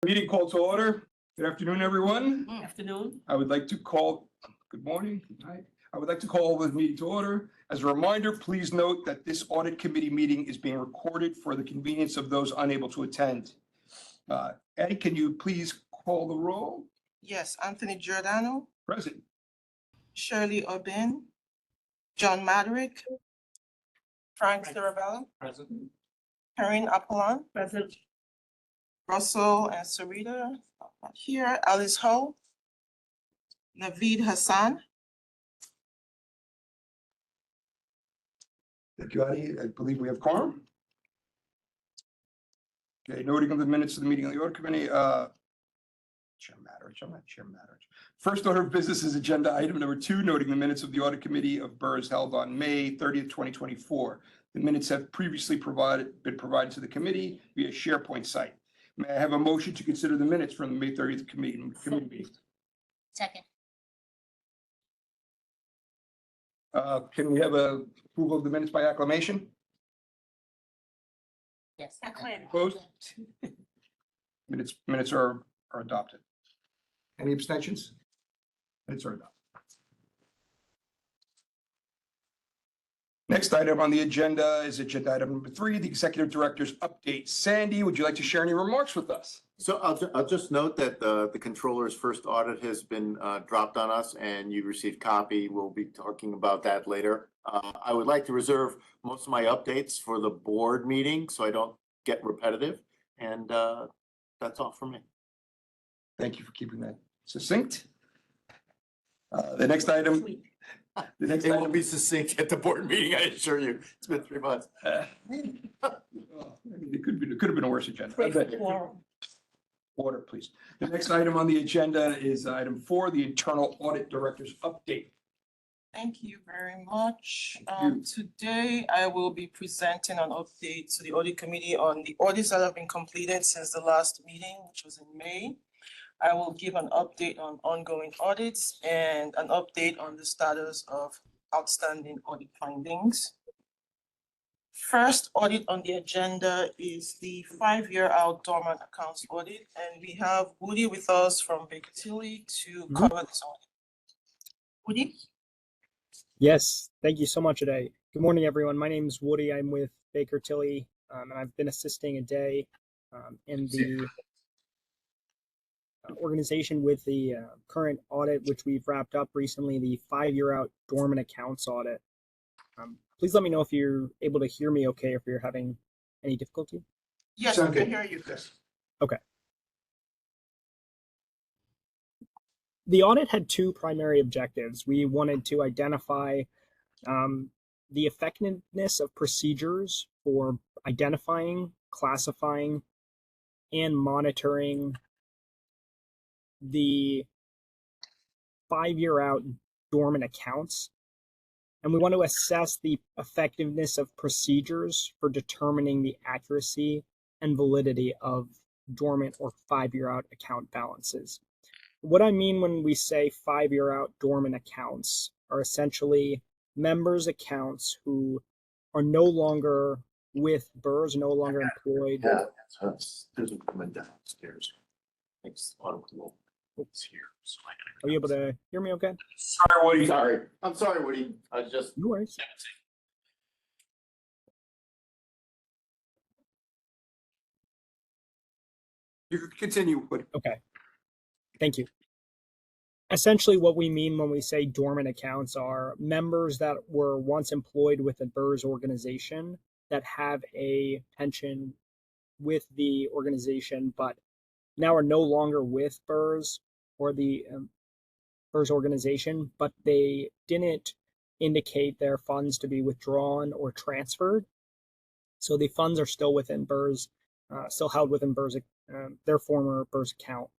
Meeting called to order. Good afternoon, everyone. Afternoon. I would like to call, good morning, good night. I would like to call the meeting to order. As a reminder, please note that this audit committee meeting is being recorded for the convenience of those unable to attend. Eddie, can you please call the roll? Yes, Anthony Giordano, Present. Shirley Obin, John Madrick, Frank Starabella, Present. Karine Apollon, Present. Russell and Sarita not here, Alice Ho, Naveed Hassan. Thank you, Eddie. I believe we have quorum. Okay, noting of the minutes of the meeting of the audit committee, Chair Madrich, I'm not Chair Madrich. First order of business is agenda item number 2, noting the minutes of the audit committee of BERS held on May 30th, 2024. The minutes have previously been provided to the committee via SharePoint site. May I have a motion to consider the minutes from the May 30th committee meeting? Second. Can we have a approval of the minutes by acclamation? Yes. Opposed? Minutes are adopted. Any abstentions? Minutes are adopted. Next item on the agenda is agenda item number 3, the executive director's update. Sandy, would you like to share any remarks with us? So I'll just note that the controller's first audit has been dropped on us and you received copy. We'll be talking about that later. I would like to reserve most of my updates for the board meeting so I don't get repetitive. And that's all for me. Thank you for keeping that succinct. The next item. It won't be succinct at the board meeting, I assure you. It's been 3 months. It could have been a worse agenda. Order, please. The next item on the agenda is item 4, the internal audit director's update. Thank you very much. Thank you. Today I will be presenting an update to the audit committee on the audits that have been completed since the last meeting, which was in May. I will give an update on ongoing audits and an update on the status of outstanding audit findings. First audit on the agenda is the 5-year out dormant accounts audit, and we have Woody with us from Baker Tilly to cover this audit. Woody? Yes, thank you so much, Aday. Good morning, everyone. My name is Woody. I'm with Baker Tilly, and I've been assisting Aday in the organization with the current audit, which we've wrapped up recently, the 5-year out dormant accounts audit. Please let me know if you're able to hear me okay, if you're having any difficulty. Yes, I can hear you. Yes. Okay. The audit had 2 primary objectives. We wanted to identify the effectiveness of procedures for identifying, classifying, and monitoring the 5-year out dormant accounts. And we want to assess the effectiveness of procedures for determining the accuracy and validity of dormant or 5-year out account balances. What I mean when we say 5-year out dormant accounts are essentially members' accounts who are no longer with BERS, no longer employed. Yeah, there's a woman downstairs. Thanks. It's here. So Are you able to hear me okay? Sorry, Woody. sorry. I'm sorry, Woody. I was just. No worries. You can continue, Woody. Okay. Thank you. Essentially, what we mean when we say dormant accounts are members that were once employed with a BERS organization that have a pension with the organization, but now are no longer with BERS or the BERS organization, but they didn't indicate their funds to be withdrawn or transferred. So the funds are still within BERS, still held within BERS, their former BERS account.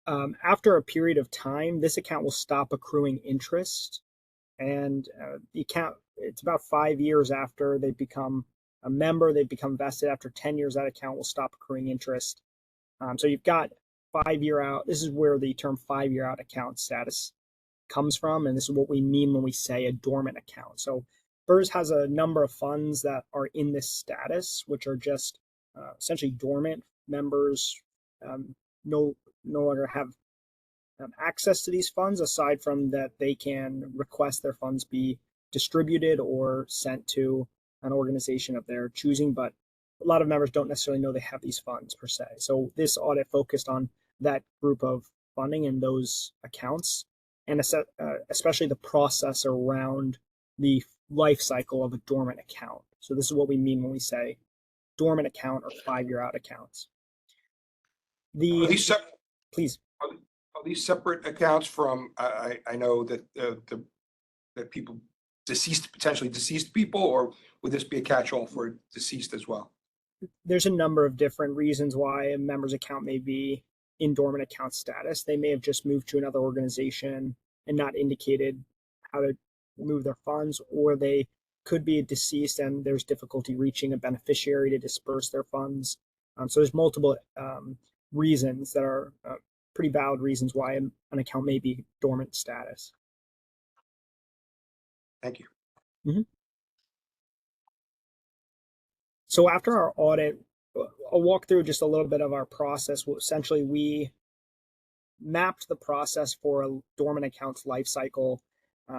After a period of time, this account will stop accruing interest, and the account, it's about 5 years after they become a member, they become vested. After 10 years, that account will stop accruing interest. So you've got 5-year out. This is where the term 5-year out account status comes from, and this is what we mean when we say a dormant account. So BERS has a number of funds that are in this status, which are just essentially dormant members no longer have access to these funds, aside from that they can request their funds be distributed or sent to an organization of their choosing, but a lot of members don't necessarily know they have these funds per se. So this audit focused on that group of funding and those accounts, and especially the process around the life cycle of a dormant account. So this is what we mean when we say dormant account or 5-year out accounts. Are these Please. Are these separate accounts from, I know that that people potentially deceased people, or would this be a catch-all for deceased as well? There's a number of different reasons why a member's account may be in dormant account status. They may have just moved to another organization and not indicated how to move their funds, or they could be deceased and there's difficulty reaching a beneficiary to disperse their funds. So there's multiple reasons that are pretty valid reasons why an account may be dormant status. Thank you. Mm-hmm. So after our audit, I'll walk through just a little bit of our process. Essentially, we mapped the process for a dormant account's life cycle,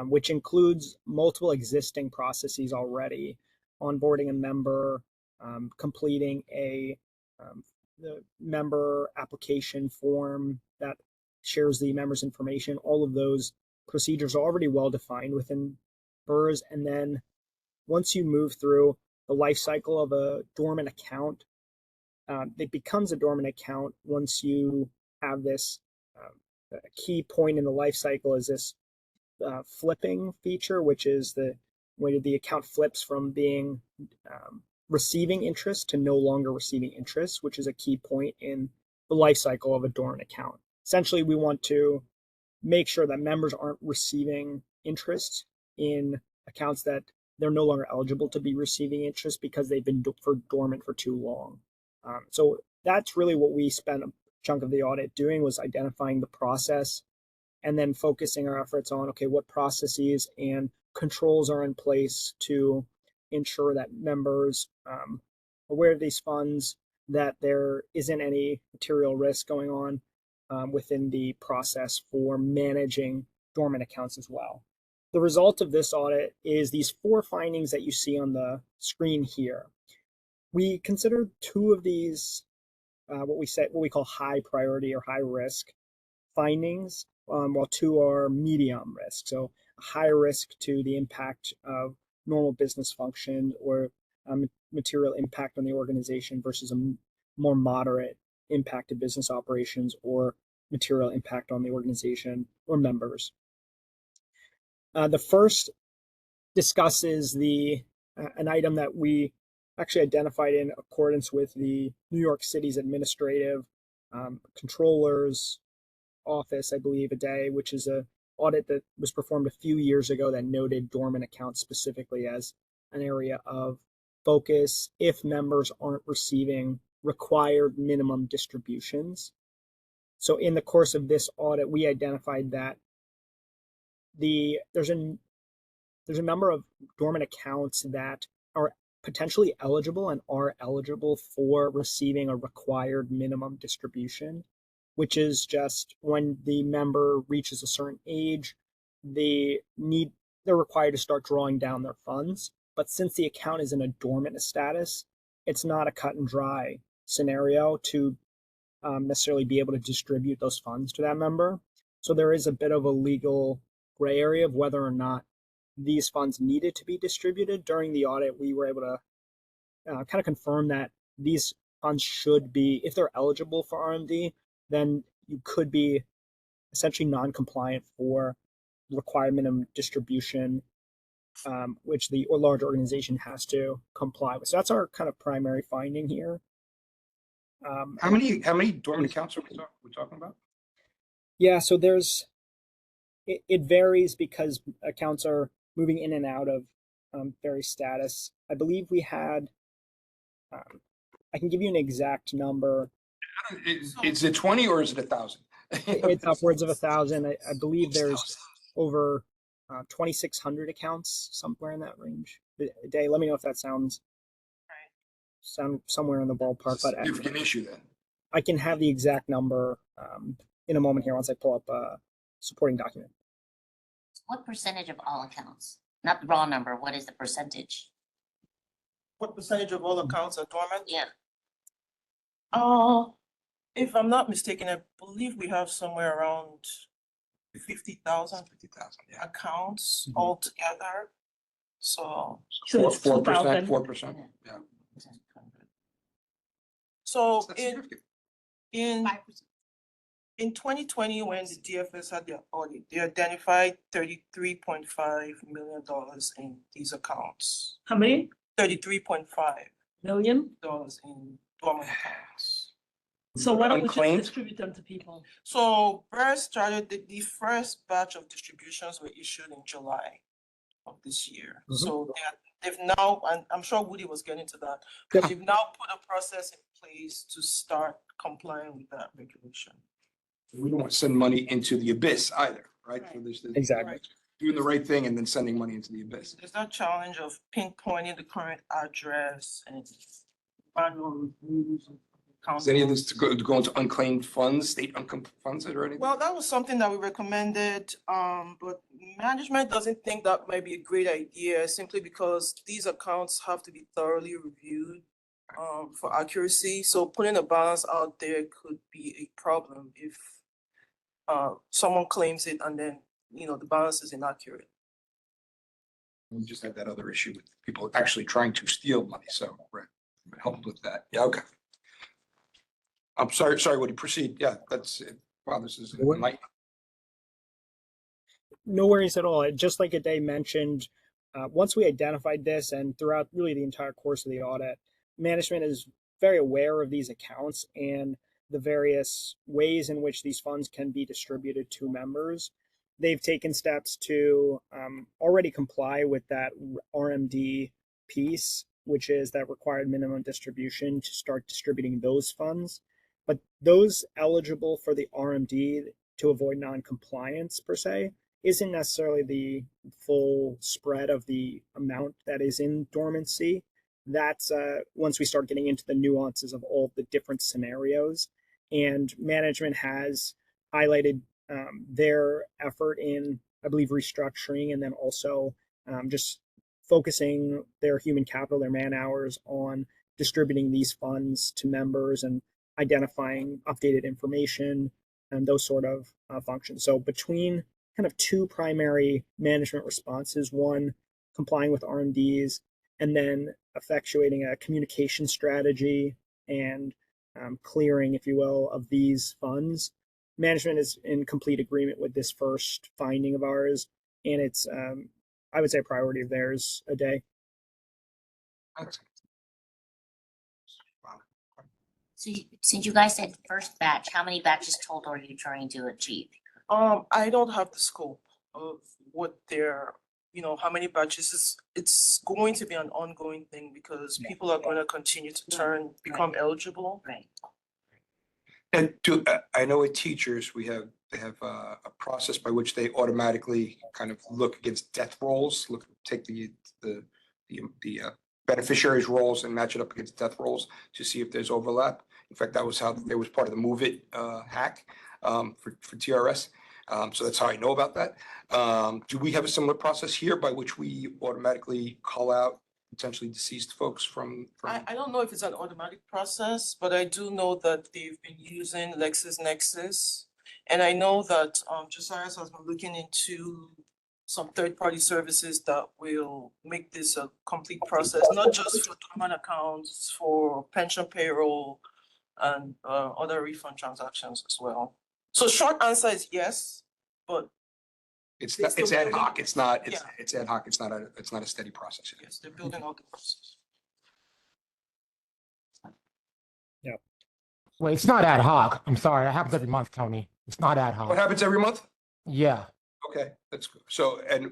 which includes multiple existing processes already: onboarding a member, completing the member application form that shares the member's information. All of those procedures are already well defined within BERS. And then once you move through the life cycle of a dormant account, it becomes a dormant account once you have this key point in the life cycle is this flipping feature, which is when the account flips from being receiving interest to no longer receiving interest, which is a key point in the life cycle of a dormant account. Essentially, we want to make sure that members aren't receiving interest in accounts that they're no longer eligible to be receiving interest because they've been dormant for too long. So that's really what we spent a chunk of the audit doing, was identifying the process and then focusing our efforts on, okay, what processes and controls are in place to ensure that members are aware of these funds, that there isn't any material risk going on within the process for managing dormant accounts as well. The result of this audit is these 4 findings that you see on the screen here. We considered 2 of these what we call high priority or high risk findings, while 2 are medium risk. So a high risk to the impact of normal business function or material impact on the organization versus a more moderate impact to business operations or material impact on the organization or members. The first discusses an item that we actually identified in accordance with the New York City's administrative controller's office, I believe, which is an audit that was performed a few years ago that noted dormant accounts specifically as an area of focus if members aren't receiving required minimum distributions. So in the course of this audit, we identified that there's a number of dormant accounts that are potentially eligible and are eligible for receiving a required minimum distribution, which is just when the member reaches a certain age, they're required to start drawing down their funds. But since the account is in a dormant status, it's not a cut and dry scenario to necessarily be able to distribute those funds to that member. So there is a bit of a legal gray area of whether or not these funds needed to be distributed. During the audit, we were able to kind of confirm that these funds should be, if they're eligible for RMD, then you could be essentially non-compliant for required minimum distribution, which the large organization has to comply with. So that's our kind of primary finding here. How many dormant accounts are we talking about? Yeah, so it varies because accounts are moving in and out of various status. I believe we had, I can give you an exact number. Is it 20 or is it 1,000? It's upwards of 1,000. I believe there's over 2,600 accounts, somewhere in that range. Day, let me know if that sound somewhere in the ballpark. But significant issue then. I can have the exact number in a moment here once I pull up a supporting document. What percentage of all accounts? Not the raw number, what is the percentage? What percentage of all accounts are dormant? Yeah, If I'm not mistaken, I believe we have somewhere around 50,000 yeah. accounts Mhm. altogether. So, So it's 2,000. 4%, yeah. so That's in, significant. in 5%. In 2020, when the DFS had their audit, they identified $33.5 million in these accounts. How many $33.5 million? in dormant accounts. So why don't we just Unclaimed? distribute them to people? So BERS started, the first batch of distributions were issued in July of this year. Mhm. So they've now, and I'm sure Woody was getting to that, Yep. they've now put a process in place to start complying with that regulation. We don't want to send money into the abyss either, right? So Right. there's Exactly. doing the right thing and then sending money into the abyss. There's that challenge of pinpointing the current address and manual reviews. Is any of this to go into unclaimed funds, state unclaimed funds or anything? Well, that was something that we recommended, but management doesn't think that might be a great idea simply because these accounts have to be thoroughly reviewed for accuracy. So putting a balance out there could be a problem if someone claims it and then, the balance is inaccurate. We just had that other issue with people actually trying to steal money, so right, help with that. Yeah, okay. I'm sorry, Woody, proceed. Yeah, that's it. Wow, this is a night. No worries at all. Just like Ade mentioned, once we identified this and throughout really the entire course of the audit, management is very aware of these accounts and the various ways in which these funds can be distributed to members. They've taken steps to already comply with that RMD piece, which is that required minimum distribution to start distributing those funds. But those eligible for the RMD to avoid non-compliance per se isn't necessarily the full spread of the amount that is in dormancy. That's once we start getting into the nuances of all the different scenarios. And management has highlighted their effort in, I believe, restructuring and then also just focusing their human capital, their man hours on distributing these funds to members and identifying updated information and those sort of functions. So between kind of two primary management responses, one, complying with RMDs, and then effectuating a communication strategy and clearing, if you will, of these funds, management is in complete agreement with this first finding of ours, and it's, I would say, a priority of theirs a day. So since you guys said first batch, how many batches total are you trying to achieve? I don't have the scope of what their, how many batches it's going to be an ongoing thing because people are going to continue to become eligible. Right. And I know with teachers, they have a process by which they automatically kind of look against death rolls, take the beneficiaries' rolls and match it up against death rolls to see if there's overlap. In fact, that was how it was part of the Move It hack for TRS. So that's how I know about that. Do we have a similar process here by which we automatically call out potentially deceased folks from? I don't know if it's an automatic process, but I do know that they've been using LexisNexis. And I know that Josiah has been looking into some third-party services that will make this a complete process, not just for dormant accounts, for pension payroll and other refund transactions as well. So short answer is yes, but It's They still ad building- hoc. It's not. Yeah. It's ad hoc. It's not a steady process. yes, they're building out the process. Well, it's not ad hoc. I'm sorry. It happens every month, Tony. It's not ad What hoc. happens every month? Yeah. Okay, that's good. So, and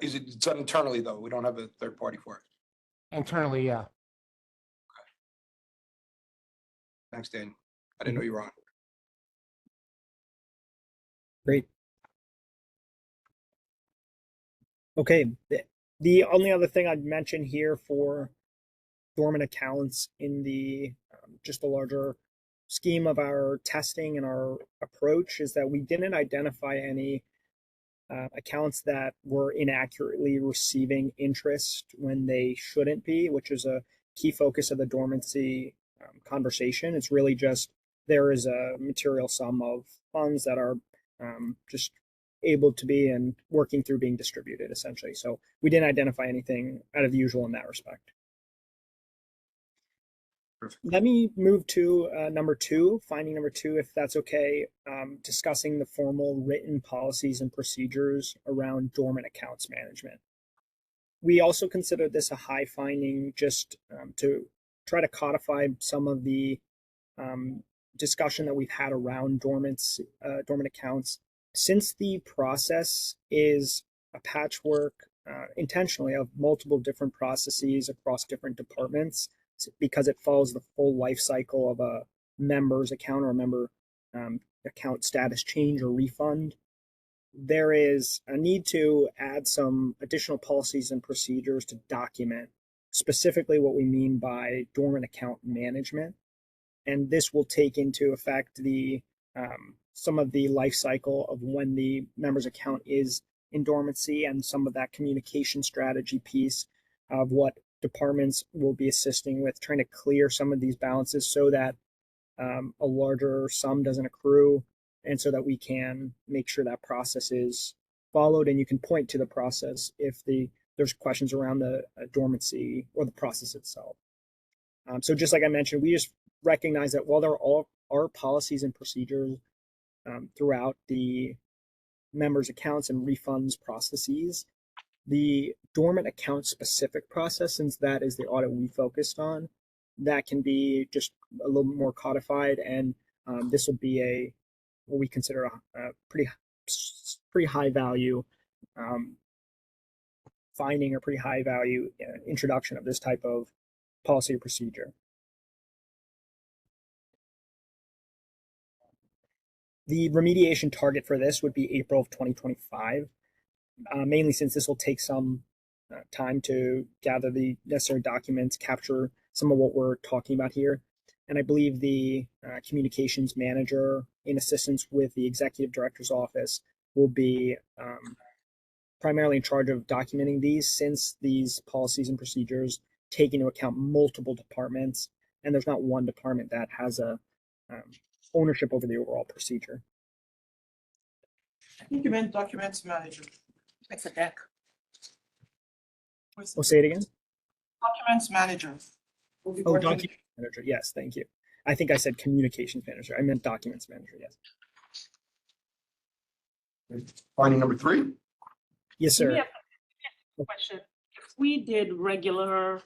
is it done internally though? We don't have a third party for it. Internally, yeah. Thanks, Dan. I didn't know you were on. Great. Okay, the only other thing I'd mention here for dormant accounts in the just the larger scheme of our testing and our approach is that we didn't identify any accounts that were inaccurately receiving interest when they shouldn't be, which is a key focus of the dormancy conversation. It's really just there is a material sum of funds that are just able to be and working through being distributed, essentially. So we didn't identify anything out of the usual in that respect. Perfect. Let me move to number two, finding number two, if that's okay, discussing the formal written policies and procedures around dormant accounts management. We also consider this a high finding just to try to codify some of the discussion that we've had around dormant accounts. Since the process is a patchwork intentionally of multiple different processes across different departments, because it follows the full life cycle of a member's account or a member account status change or refund, there is a need to add some additional policies and procedures to document specifically what we mean by dormant account management. And this will take into effect the some of the life cycle of when the member's account is in dormancy and some of that communication strategy piece of what departments will be assisting with trying to clear some of these balances so that a larger sum doesn't accrue, and so that we can make sure that process is followed, and you can point to the process if there's questions around the dormancy or the process itself. So just like I mentioned, we just recognize that while there are policies and procedures throughout the members' accounts and refunds processes, the dormant account specific process, since that is the audit we focused on, that can be just a little more codified, and this will be what we consider a pretty high value finding or pretty high value introduction of this type of policy or procedure. The remediation target for this would be April of 2025. Mainly since this will take some time to gather the necessary documents, capture some of what we're talking about here. And I believe the communications manager, in assistance with the executive director's office, will be primarily in charge of documenting these, since these policies and procedures take into account multiple departments, and there's not one department that has a ownership over the overall procedure. I think you meant documents manager. It's a deck. Oh, say it again? Documents manager. Will be Oh, working- document manager. Yes, thank you. I think I said communications manager. I meant documents manager. Yes. Finding number three. Yes, sir. Yeah. Question. If we did regular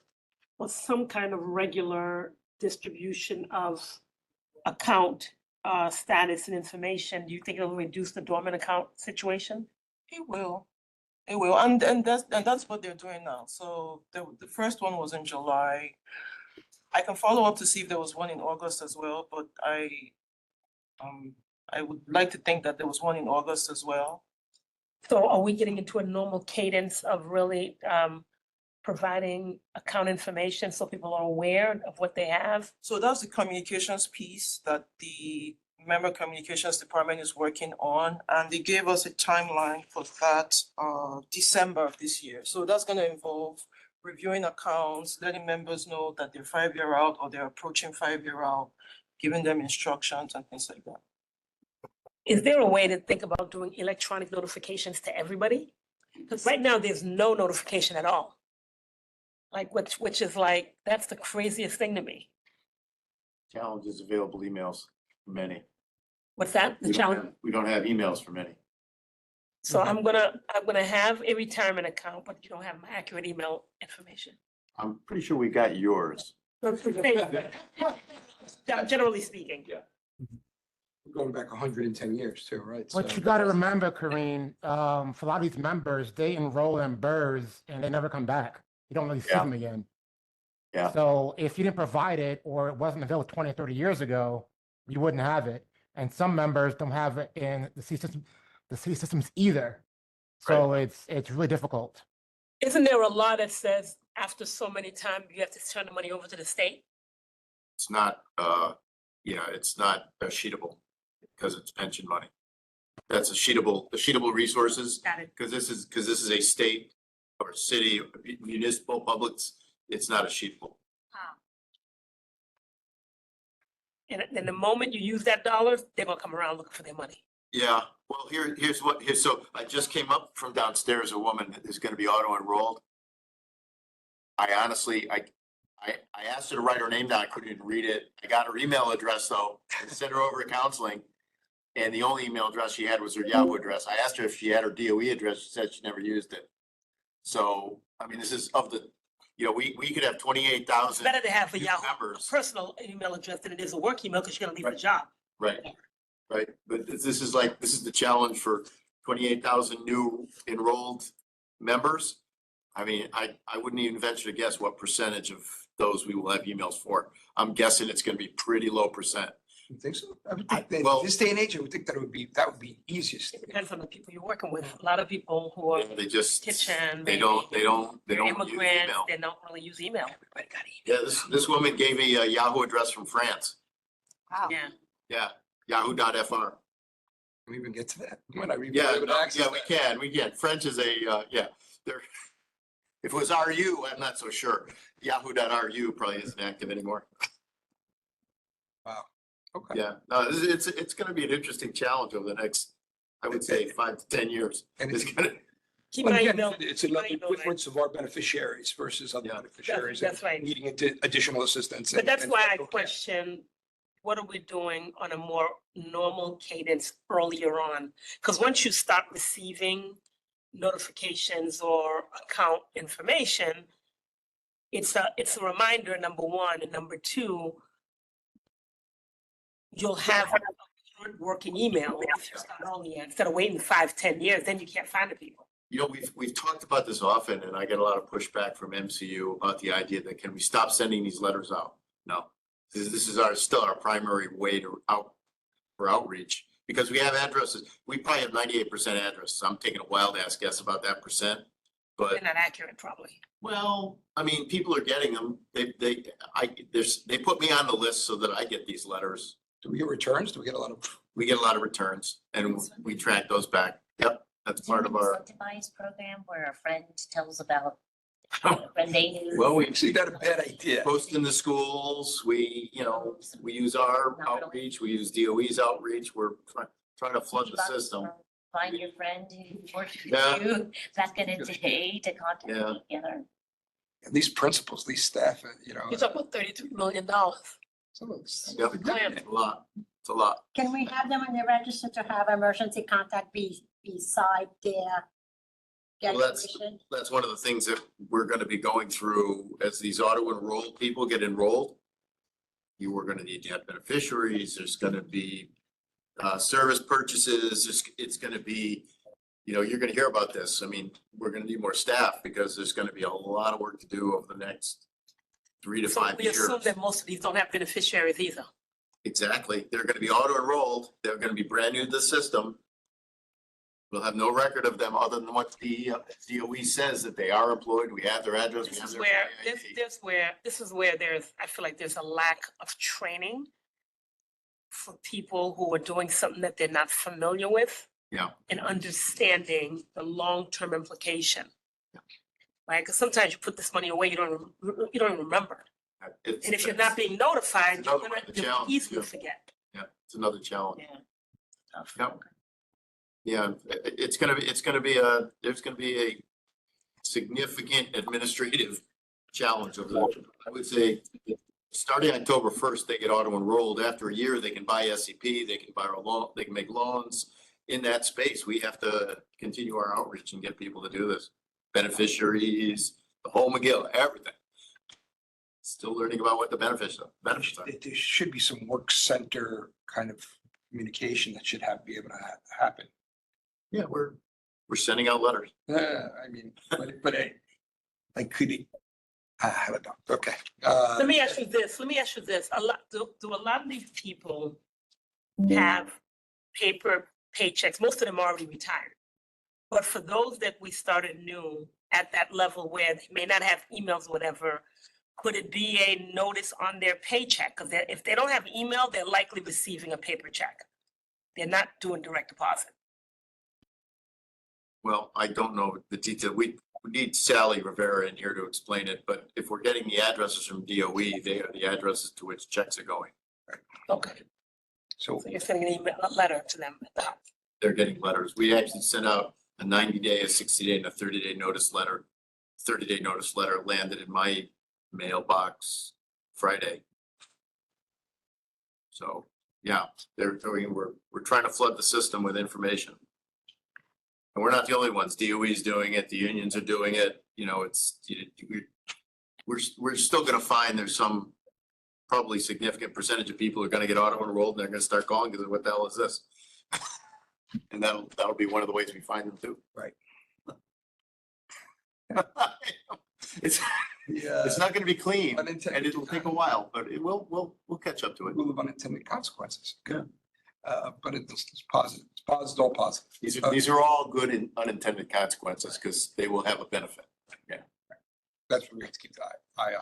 or some kind of regular distribution of account status and information, do you think it will reduce the dormant account situation? It will. It will, and that's what they're doing now. So the first one was in July. I can follow up to see if there was one in August as well, but I would like to think that there was one in August as well. So are we getting into a normal cadence of really providing account information so people are aware of what they have? So that's the communications piece that the member communications department is working on, and they gave us a timeline for that December of this year. So that's going to involve reviewing accounts, letting members know that they're 5-year out or they're approaching 5-year out, giving them instructions and things like that. Is there a way to think about doing electronic notifications to everybody? Because right now there's no notification at all. Like which is like, that's the craziest thing to me. Challenge is available emails for many. What's that? The challenge? We don't have emails for many. So I'm gonna have a retirement account, but you don't have my accurate email information. I'm pretty sure we got yours. Generally speaking. Yeah. Going back 110 years too, right? But So- you got to remember, Karine, for a lot of these members, they enroll in BERS and they never come back. You don't really see Yeah. them again. Yeah. So if you didn't provide it or it wasn't available 20 or 30 years ago, you wouldn't have it. And some members don't have it in the C systems either. So it's really difficult. Isn't there a law that says after so many times you have to turn the money over to the state? It's not yeah, it's not sheetable because it's pension money. That's the sheetable resources, Got it. because this is a state or city municipal publics. It's not a sheetable. And the moment you use that dollar, they're gonna come around looking for their money. Yeah, well, so I just came up from downstairs, a woman that is gonna be auto enrolled. I honestly, I asked her to write her name down, I couldn't even read it. I got her email address though, and sent her over to counseling. And the only email address she had was her Yahoo address. I asked her if she had her DOE address, she said she never used it. So, I mean, this is of the, we could have 28,000 Better to have a Yahoo members. personal email address than it is a work email, because you're gonna leave the job. Right, right, but this is the challenge for 28,000 new enrolled members. I mean, I wouldn't even venture to guess what percentage of those we will have emails for. I'm guessing it's gonna be pretty low percent. You think so? I would think that Well- this day and age, I would think that would be easiest. Depends on the people you're working with. A lot of people who are They just, kitchen, they don't use immigrants, email. they don't really use email. Everybody got email. Yeah, this woman gave me a Yahoo address from France. Wow. Yeah. Yeah, yahoo.fr. Can we even get to that? When I Yeah, able to access that? we can. French is there. If it was RU, I'm not so sure. Yahoo.ru probably isn't active anymore. Wow. Okay. Yeah, no, it's gonna be an interesting challenge over the next, I would say, 5 to 10 years. And It's it's, gonna, Keep well, my again, email. it's keep my another email there. difference of our beneficiaries versus other Yeah. beneficiaries. That's right. Needing additional assistance. But and- that's and why I federal care. question, what are we doing on a more normal cadence earlier on? Because once you start receiving notifications or account information, it's a reminder, number one, and number two, you'll have a good working email if you start early, instead of waiting 5, 10 years, then you can't find the people. we've talked about this often, and I get a lot of pushback from MCU about the idea that can we stop sending these letters out? No, this is still our primary way for outreach, because we have addresses. We probably have 98% addresses. I'm taking a wild ass guess about that percent. But, They're not accurate, probably. well, I mean, people are getting them. They put me on the list so that I get these letters. Do we get returns? Do we get a lot of? We get a lot of returns and we track those back. Yep, that's Is there part an of our, incentivized program where a friend tells about a friend they knew? well, we See, that a bad idea. post in the schools. We use our outreach, we use DOE's outreach. We're trying to flood the $50 system. for Find your friend who works Yeah. with you, back in a day to contact Yeah. together. And these principals, these staff, You're talking about $33 million. some of it's Yep. significant. It's a lot. It's a lot. Can we have them when they're registered to have emergency contact beside their Well, that's- registration? That's one of the things that we're gonna be going through as these auto enrolled people get enrolled. You are gonna need to have beneficiaries. There's gonna be service purchases. It's gonna be, you're gonna hear about this. I mean, we're gonna need more staff because there's gonna be a lot of work to do over the next 3 to So 5 we years. assume that most of these don't have beneficiaries either. Exactly. They're gonna be auto enrolled. They're gonna be brand new to the system. We'll have no record of them other than what the DOE says, that they are employed. We have their address. We This have is their where, IIT. this is where I feel like there's a lack of training for people who are doing something that they're not familiar with. Yeah. And understanding the long-term implication. Yeah. Right, because sometimes you put this money away, you don't even remember. It's- And if you're not being notified, It's you're another gonna one of the you'll challenges, easily yeah. forget. Yeah, it's another challenge. Yeah. Tough. Yep. Yeah, there's gonna be a significant administrative challenge of that. I would say, starting October 1st, they get auto enrolled. After a year, they can buy SCP, they can borrow loan, they can make loans. In that space, we have to continue our outreach and get people to do this. Beneficiaries, the whole McGill, everything. Still learning about what the benefits are. There should be some work center kind of communication that should be able to happen. Yeah, we're sending out letters. I mean, but like could it? I don't know. Okay. Let me ask you this, do a lot of these people have paper paychecks? Most of them are already retired. But for those that we started new at that level where they may not have emails, or whatever, could it be a notice on their paycheck? Because if they don't have email, they're likely receiving a paper check. They're not doing direct deposit. Well, I don't know the detail. We need Sally Rivera in here to explain it, but if we're getting the addresses from DOE, they are the addresses to which checks are going. Okay. So So you're sending an email, a letter to them. They're getting letters. We actually sent out a 90-day, a 60-day, and a 30-day notice letter. 30-day notice letter landed in my mailbox Friday. So, yeah, we're trying to flood the system with information. And we're not the only ones. DOE is doing it. The unions are doing it. You know, we're still gonna find there's some probably significant percentage of people who are gonna get auto enrolled and they're gonna start calling because what the hell is this? And that'll be one of the ways we find them too. Right. It's yeah, not gonna be clean and unintended it'll take a while, but we'll catch up to it. rule of unintended consequences. Good. But it's positive. It's positive, all positive. These are all good and unintended consequences because they will have a benefit. Yeah. That's what we have to keep the eye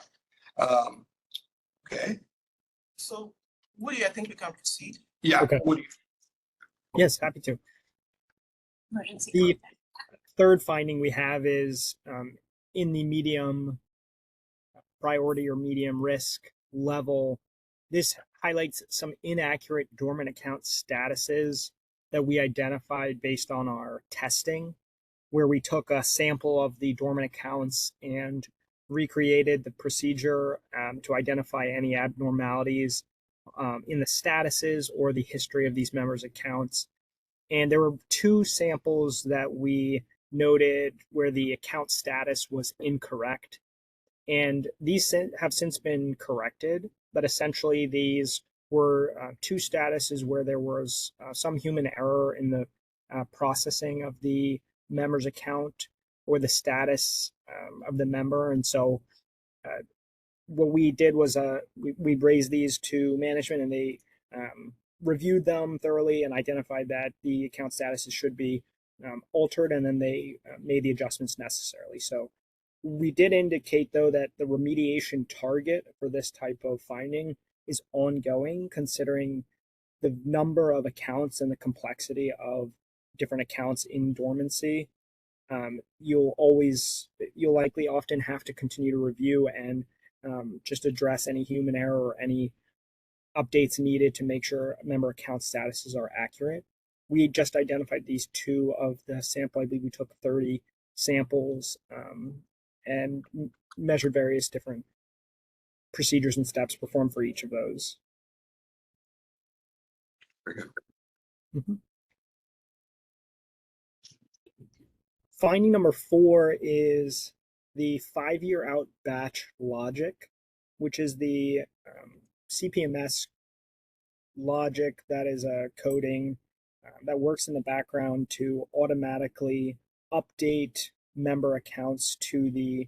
on. Okay. So, Woody, I think we can proceed. Yeah. Okay. What do you? Yes, happy to. Emergency The contact. third finding we have is in the medium priority or medium risk level. This highlights some inaccurate dormant account statuses that we identified based on our testing, where we took a sample of the dormant accounts and recreated the procedure to identify any abnormalities in the statuses or the history of these members' accounts. And there were two samples that we noted where the account status was incorrect. And these have since been corrected, but essentially these were two statuses where there was some human error in the processing of the member's account or the status of the member. And so what we did was we raised these to management and they reviewed them thoroughly and identified that the account statuses should be altered, and then they made the adjustments necessarily. So we did indicate, though, that the remediation target for this type of finding is ongoing, considering the number of accounts and the complexity of different accounts in dormancy. You'll likely often have to continue to review and just address any human error or any updates needed to make sure member account statuses are accurate. We just identified these two of the sample. I believe we took 30 samples and measured various different procedures and steps performed for each of those. Very good. Mm-hmm. Finding number 4 is the 5-year out batch logic, which is the CPMS logic that is a coding that works in the background to automatically update member accounts to the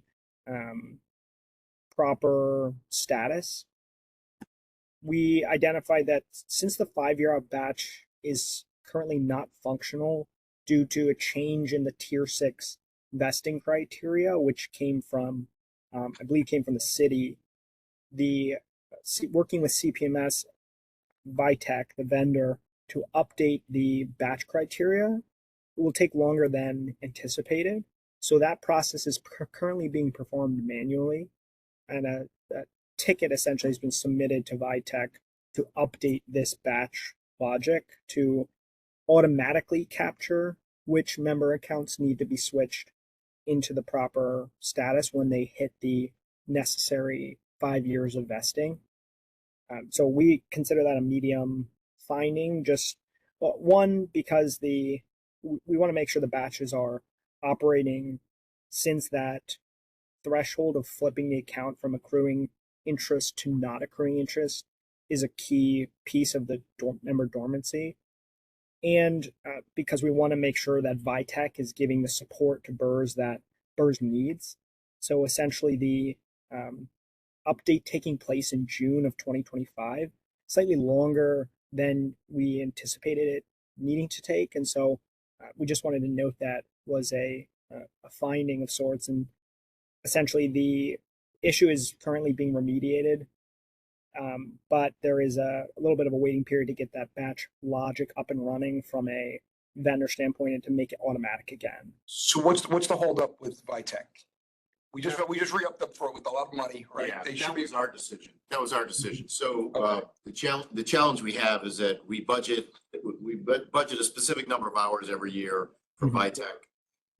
proper status. We identified that since the 5-year out batch is currently not functional due to a change in the Tier 6 vesting criteria, which came from, I believe came from the city, working with CPMS, Vitek, the vendor, to update the batch criteria will take longer than anticipated. So that process is currently being performed manually, and a ticket essentially has been submitted to Vitek to update this batch logic to automatically capture which member accounts need to be switched into the proper status when they hit the necessary 5 years of vesting. So we consider that a medium finding, just one, because we want to make sure the batches are operating since that threshold of flipping the account from accruing interest to not accruing interest is a key piece of the member dormancy. And because we want to make sure that Vitek is giving the support to BERS that BERS needs. So essentially the update taking place in June of 2025, slightly longer than we anticipated it needing to take. And so we just wanted to note that was a finding of sorts. And essentially issue is currently being remediated. But there is a little bit of a waiting period to get that batch logic up and running from a vendor standpoint and to make it automatic again. So what's the holdup with Vitek? We just re-upped up for it with a lot of money, right? Yeah, They should that be. was our decision. That was our decision. So, Okay. the challenge we have is that we budget a specific number of hours every year for Mhm. Vitek.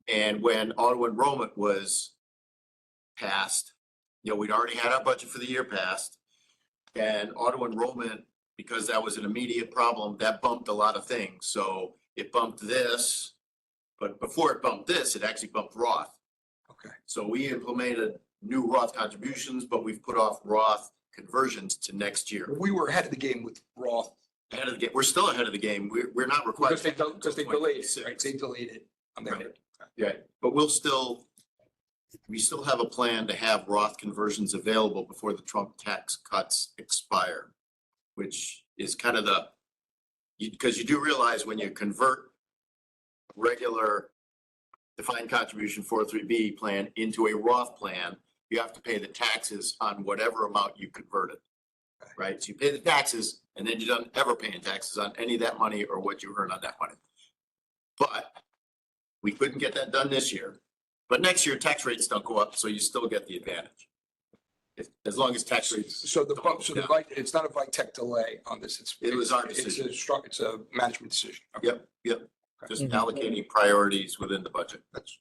And when auto enrollment was passed, we'd already had our budget for the year passed. And auto enrollment, because that was an immediate problem, that bumped a lot of things. So it bumped this, but before it bumped this, it actually bumped Roth. Okay. So we implemented new Roth contributions, but we've put off Roth conversions to next year. We were ahead of the game with Roth. Ahead of the game. We're still ahead of the game. We're not required. Because they delayed it, right? They delayed it on their Right. end. Yeah, but we still have a plan to have Roth conversions available before the Trump tax cuts expire, which is kind of because you do realize when you convert regular defined contribution 403B plan into a Roth plan, you have to pay the taxes on whatever amount you converted. Right? So you pay the taxes and then you don't ever paying taxes on any of that money or what you earn on that money. But we couldn't get that done this year. But next year, tax rates don't go up, so you still get the advantage. As long as tax rates. So it's not a Vitek delay on this. It was our It's decision. it's a management decision. Okay. Yep. Just Mhm. allocating priorities within the budget. That's.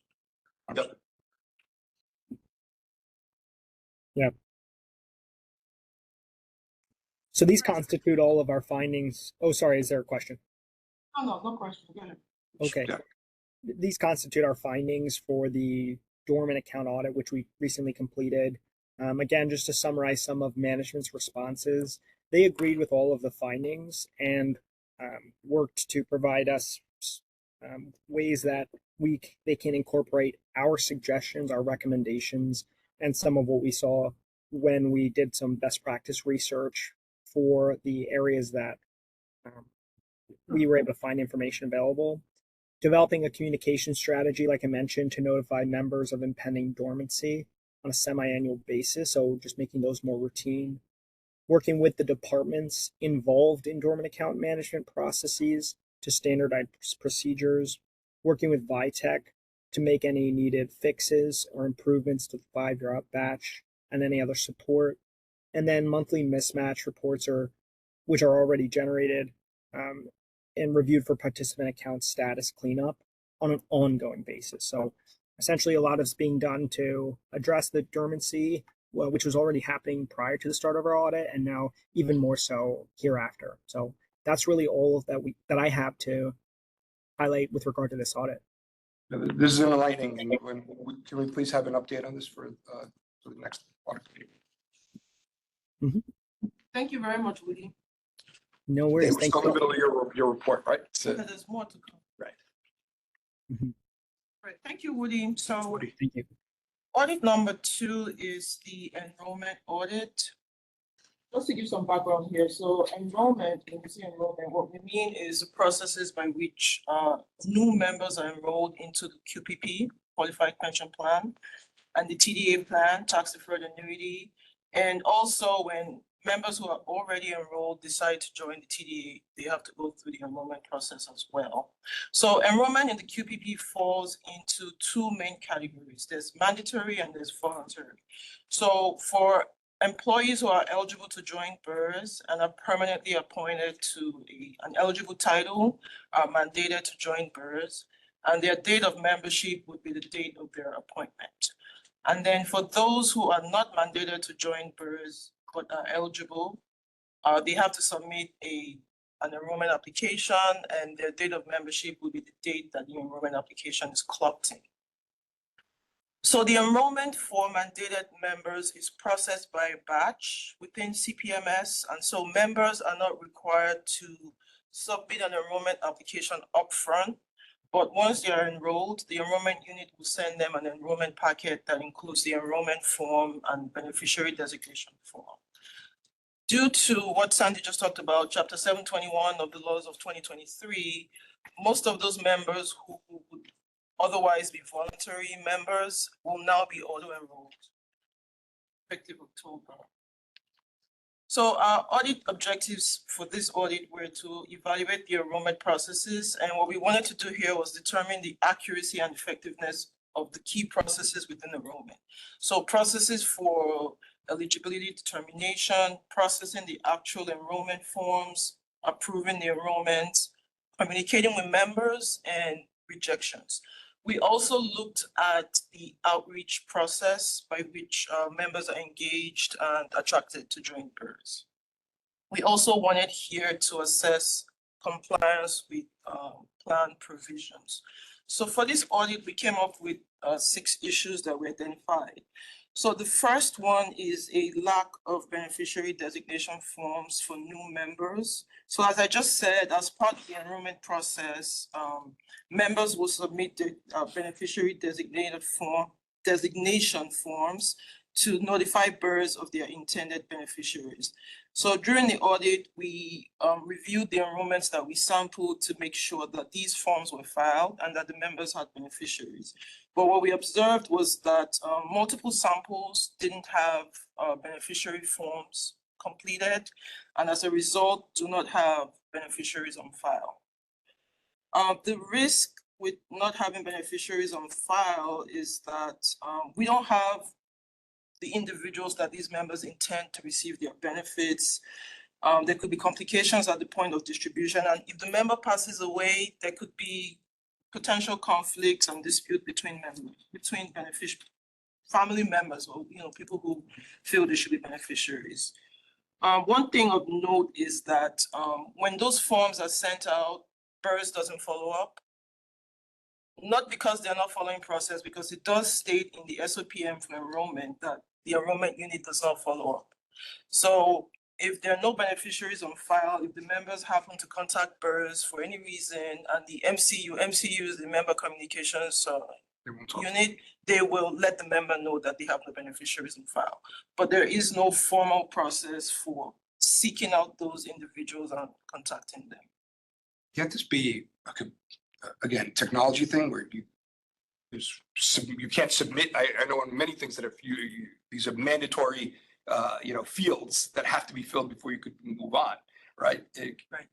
Yep. So these constitute all of our findings. Oh, sorry, is there a question? Oh, no question. Go ahead. Okay. Yeah. These constitute our findings for the dormant account audit, which we recently completed. Again, just to summarize some of management's responses, they agreed with all of the findings and worked to provide us ways that they can incorporate our suggestions, our recommendations, and some of what we saw when we did some best practice research for the areas that we were able to find information available. Developing a communication strategy, like I mentioned, to notify members of impending dormancy on a semi-annual basis. So just making those more routine. Working with the departments involved in dormant account management processes to standardize procedures. Working with Vitek to make any needed fixes or improvements to the 5-year out batch and any other support. And then monthly mismatch reports which are already generated and reviewed for participant account status cleanup on an ongoing basis. So essentially a lot is being done to address the dormancy, which was already happening prior to the start of our audit and now even more so hereafter. So that's really all of that I have to highlight with regard to this audit. This is enlightening, and can we please have an update on this for the next audit meeting? Thank you very much, Woody. No Yeah, worries. we're Thank still in the you. middle of your report, right? So, There's more to come. right. Right. Thank you, Woody. So Thank you. audit number 2 is the enrollment audit. Just to give some background here, so enrollment, when we say enrollment, what we mean is the processes by which new members are enrolled into the QPP, Qualified Pension Plan, and the TDA plan, tax deferred annuity, and also when members who are already enrolled decide to join the TDA, they have to go through the enrollment process as well. So enrollment in the QPP falls into 2 main categories. There's mandatory and there's voluntary. So for employees who are eligible to join BERS and are permanently appointed to an eligible title are mandated to join BERS, and their date of membership would be the date of their appointment. And then for those who are not mandated to join BERS but are eligible, they have to submit an enrollment application, and their date of membership will be the date that the enrollment application is clocked in. So the enrollment for mandated members is processed by batch within CPMS, and so members are not required to submit an enrollment application upfront. But once they are enrolled, the enrollment unit will send them an enrollment packet that includes the enrollment form and beneficiary designation form. Due to what Sandy just talked about, Chapter 721 of the laws of 2023, most of those members who would otherwise be voluntary members will now be auto-enrolled. effective October. So our audit objectives for this audit were to evaluate the enrollment processes, and what we wanted to do here was determine the accuracy and effectiveness of the key processes within enrollment. So processes for eligibility determination, processing the actual enrollment forms, approving the enrollments, communicating with members, and rejections. We also looked at the outreach process by which members are engaged and attracted to join BERS. We also wanted here to assess compliance with plan provisions. So for this audit, we came up with 6 issues that we identified. So the first one is a lack of beneficiary designation forms for new members. So as I just said, as part of the enrollment process, members will submit the beneficiary designation forms to notify BERS of their intended beneficiaries. So during the audit, we reviewed the enrollments that we sampled to make sure that these forms were filed and that the members had beneficiaries. But what we observed was that multiple samples didn't have beneficiary forms completed, and as a result, do not have beneficiaries on file. The risk with not having beneficiaries on file is that we don't have the individuals that these members intend to receive their benefits. There could be complications at the point of distribution, and if the member passes away, there could be potential conflicts and dispute between family members, or people who feel they should be beneficiaries. One thing of note is that when those forms are sent out, BERS doesn't follow up. Not because they're not following process, because it does state in the SOPM for enrollment that the enrollment unit does not follow up. So if there are no beneficiaries on file, if the members happen to contact BERS for any reason, and the MCU is the member communications unit, they will let the member know that they have no beneficiaries on file. But there is no formal process for seeking out those individuals and contacting them. Can't this be, again, technology thing where you can't submit, I know on many things that these are mandatory fields that have to be filled before you could move on, right? Right.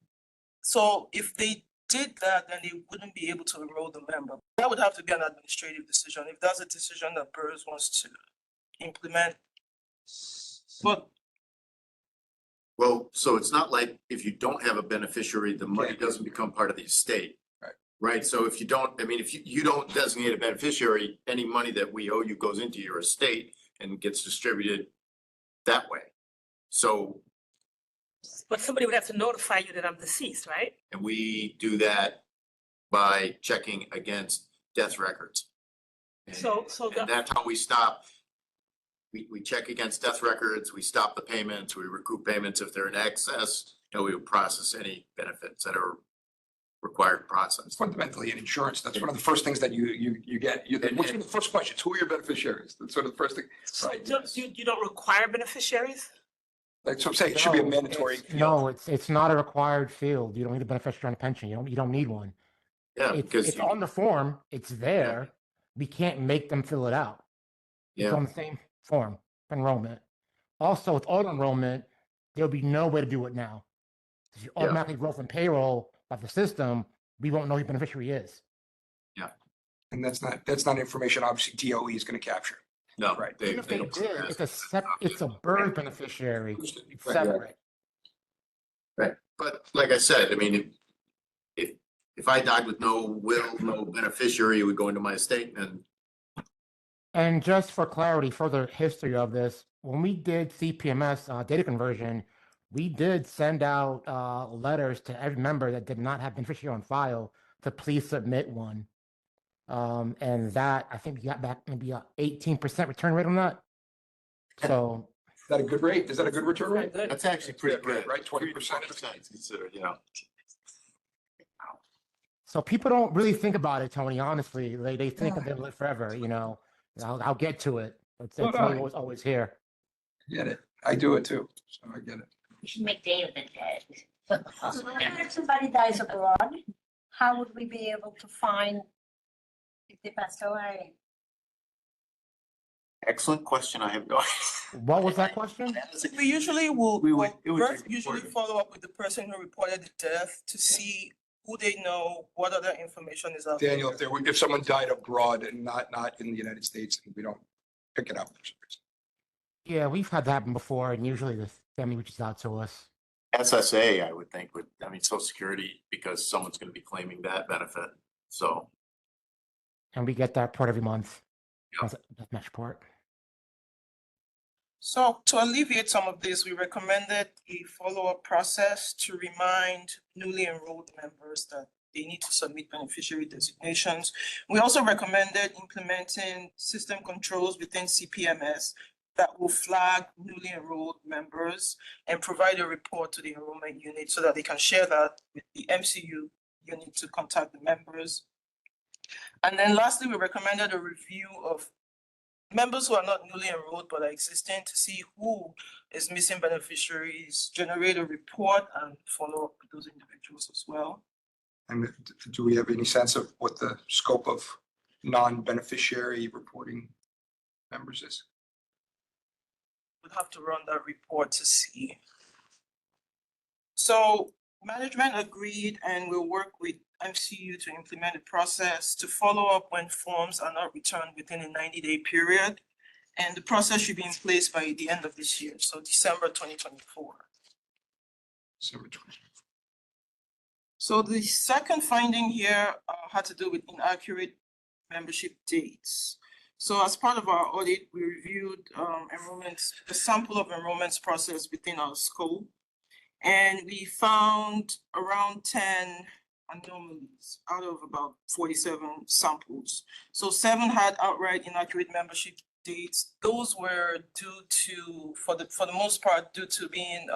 So if they did that, then they wouldn't be able to enroll the member. That would have to be an administrative decision. If that's a decision that BERS wants to implement. But Well, so it's not like if you don't have a beneficiary, the money doesn't become part of the estate. Right. Right, so if you don't, if you don't designate a beneficiary, any money that we owe you goes into your estate and gets distributed that way. So, But somebody would have to notify you that I'm deceased, right? and we do that by checking against death records. And- So And that's how we stop. We check against death records, we stop the payments, we recoup payments if they're in excess, and we would process any benefits that are required process. Fundamentally in insurance, that's one of the first things that you get. What's the first question? Who are your beneficiaries? That's sort of the first thing. So Right. you don't require beneficiaries? Like, so I'm saying it should be a No, mandatory. it's- No, it's not a required field. You don't need a beneficiary on a pension. You don't need one. Yeah, because It's on the form. It's there. We can't make them fill it out. It's Yeah. on the same form for enrollment. Also, with auto enrollment, there'll be no way to do it now. If you Yeah. automatically roll from payroll by the system, we won't know who your beneficiary is. And that's not information obviously DOE is going to capture. No, Right. they Even if they don't. did, it's a BERS beneficiary. It's Right. separate. Right, but like I said, if I died with no will, no beneficiary, it would go into my estate and And just for clarity, further history of this, when we did CPMS data conversion, we did send out letters to every member that did not have beneficiary on file to please submit one. And that, I think we got back maybe a 18% return rate on that. So Is that a good rate? Is that a good return rate? that's actually pretty Yeah, right, good. right, 20%. It's considered, So people don't really think about it, Tony, honestly. They think that they'll live forever, I'll get to it. It's No, not no. always here. Get it. I do it too. So I get it. You should make David the dead. So if somebody dies abroad, how would we be able to find if they passed away? Excellent question. I have no idea. What was that question? We usually will, We would- it would Birth be usually reported. follow up with the person who reported the death to see who they know, what other information is out there. Daniel, if someone died abroad and not in the United States, we don't pick it up. Yeah, we've had that happen before, and usually the family reaches out to us. SSA, I would think would, I mean, Social Security, because someone's gonna be claiming that benefit, so. And we get that report every month. Yep. That's match report. So to alleviate some of this, we recommended a follow-up process to remind newly enrolled members that they need to submit beneficiary designations. We also recommended implementing system controls within CPMS that will flag newly enrolled members and provide a report to the enrollment unit so that they can share that with the MCU unit to contact the members. And then lastly, we recommended a review of members who are not newly enrolled but are existing to see who is missing beneficiaries, generate a report and follow up with those individuals as well. And do we have any sense of what the scope of non-beneficiary reporting members is? We'll have to run that report to see. So management agreed and will work with MCU to implement a process to follow up when forms are not returned within a 90-day period. And the process should be in place by the end of this year, so December 2024. December 20. So the second finding here had to do with inaccurate membership dates. So as part of our audit, we reviewed enrollments, a sample of enrollments process within our scope. And we found around 10 anomalies out of about 47 samples. So 7 had outright inaccurate membership dates. Those were due to, for the most part, due to being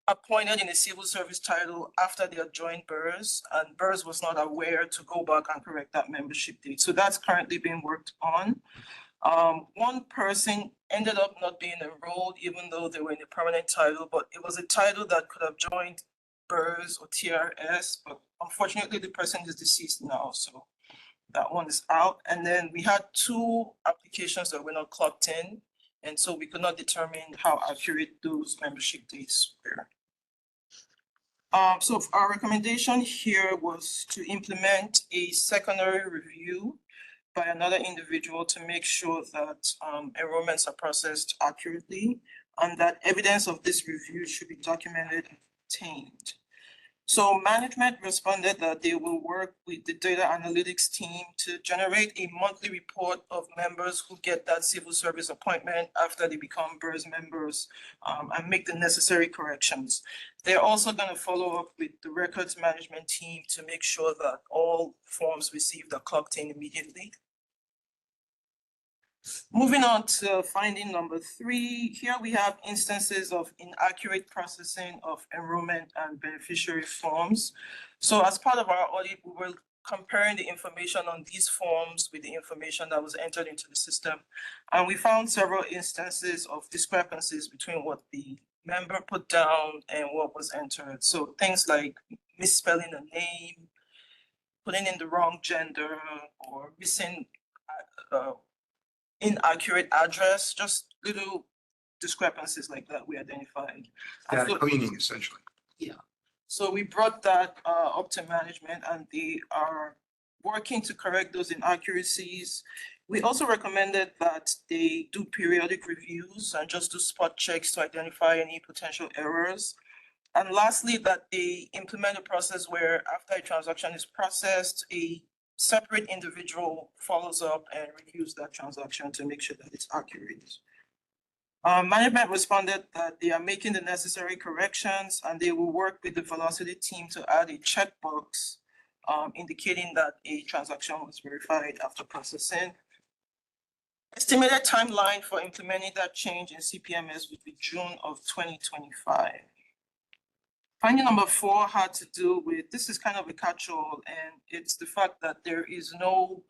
appointed in a civil service title after they had joined BERS, and BERS was not aware to go back and correct that membership date. So that's currently being worked on. One person ended up not being enrolled even though they were in a permanent title, but it was a title that could have joined BERS or TRS, but unfortunately the person is deceased now, so that one is out. And then we had 2 applications that were not clocked in, and so we could not determine how accurate those membership dates were. So our recommendation here was to implement a secondary review by another individual to make sure that enrollments are processed accurately and that evidence of this review should be documented and obtained. So management responded that they will work with the data analytics team to generate a monthly report of members who get that civil service appointment after they become BERS members and make the necessary corrections. They're also going to follow up with the records management team to make sure that all forms received are clocked in immediately. Moving on to finding number 3, here we have instances of inaccurate processing of enrollment and beneficiary forms. So as part of our audit, we were comparing the information on these forms with the information that was entered into the system. And we found several instances of discrepancies between what the member put down and what was entered. So things like misspelling a name, putting in the wrong gender, or missing inaccurate address, just little discrepancies like that we identified. And Data cleaning, essentially. so we brought that up to management and they are working to correct those inaccuracies. We also recommended that they do periodic reviews and just do spot checks to identify any potential errors. And lastly, that they implement a process where after a transaction is processed, a separate individual follows up and reviews that transaction to make sure that it's accurate. Management responded that they are making the necessary corrections and they will work with the Velocity team to add a checkbox indicating that a transaction was verified after processing. Estimated timeline for implementing that change in CPMS would be June of 2025. Finding number 4 had to do with, this is kind of a catch-all, and it's the fact that there is no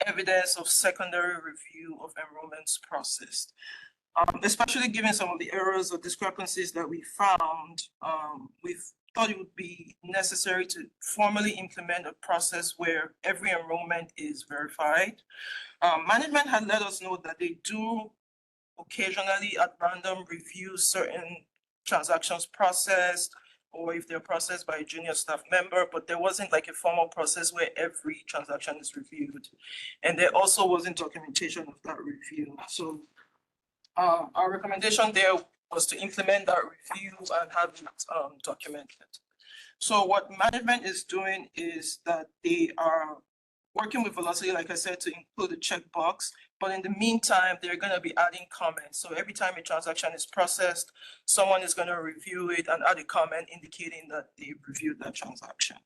evidence of secondary review of enrollments processed. Especially given some of the errors or discrepancies that we found, we thought it would be necessary to formally implement a process where every enrollment is verified. Management had let us know that they do occasionally at random review certain transactions processed, or if they're processed by a junior staff member, but there wasn't like a formal process where every transaction is reviewed. And there also wasn't documentation of that review. So our recommendation there was to implement that review and have it documented. So what management is doing is that they are working with Velocity, like I said, to include a checkbox, but in the meantime, they're gonna be adding comments. So every time a transaction is processed, someone is gonna review it and add a comment indicating that they reviewed that transaction.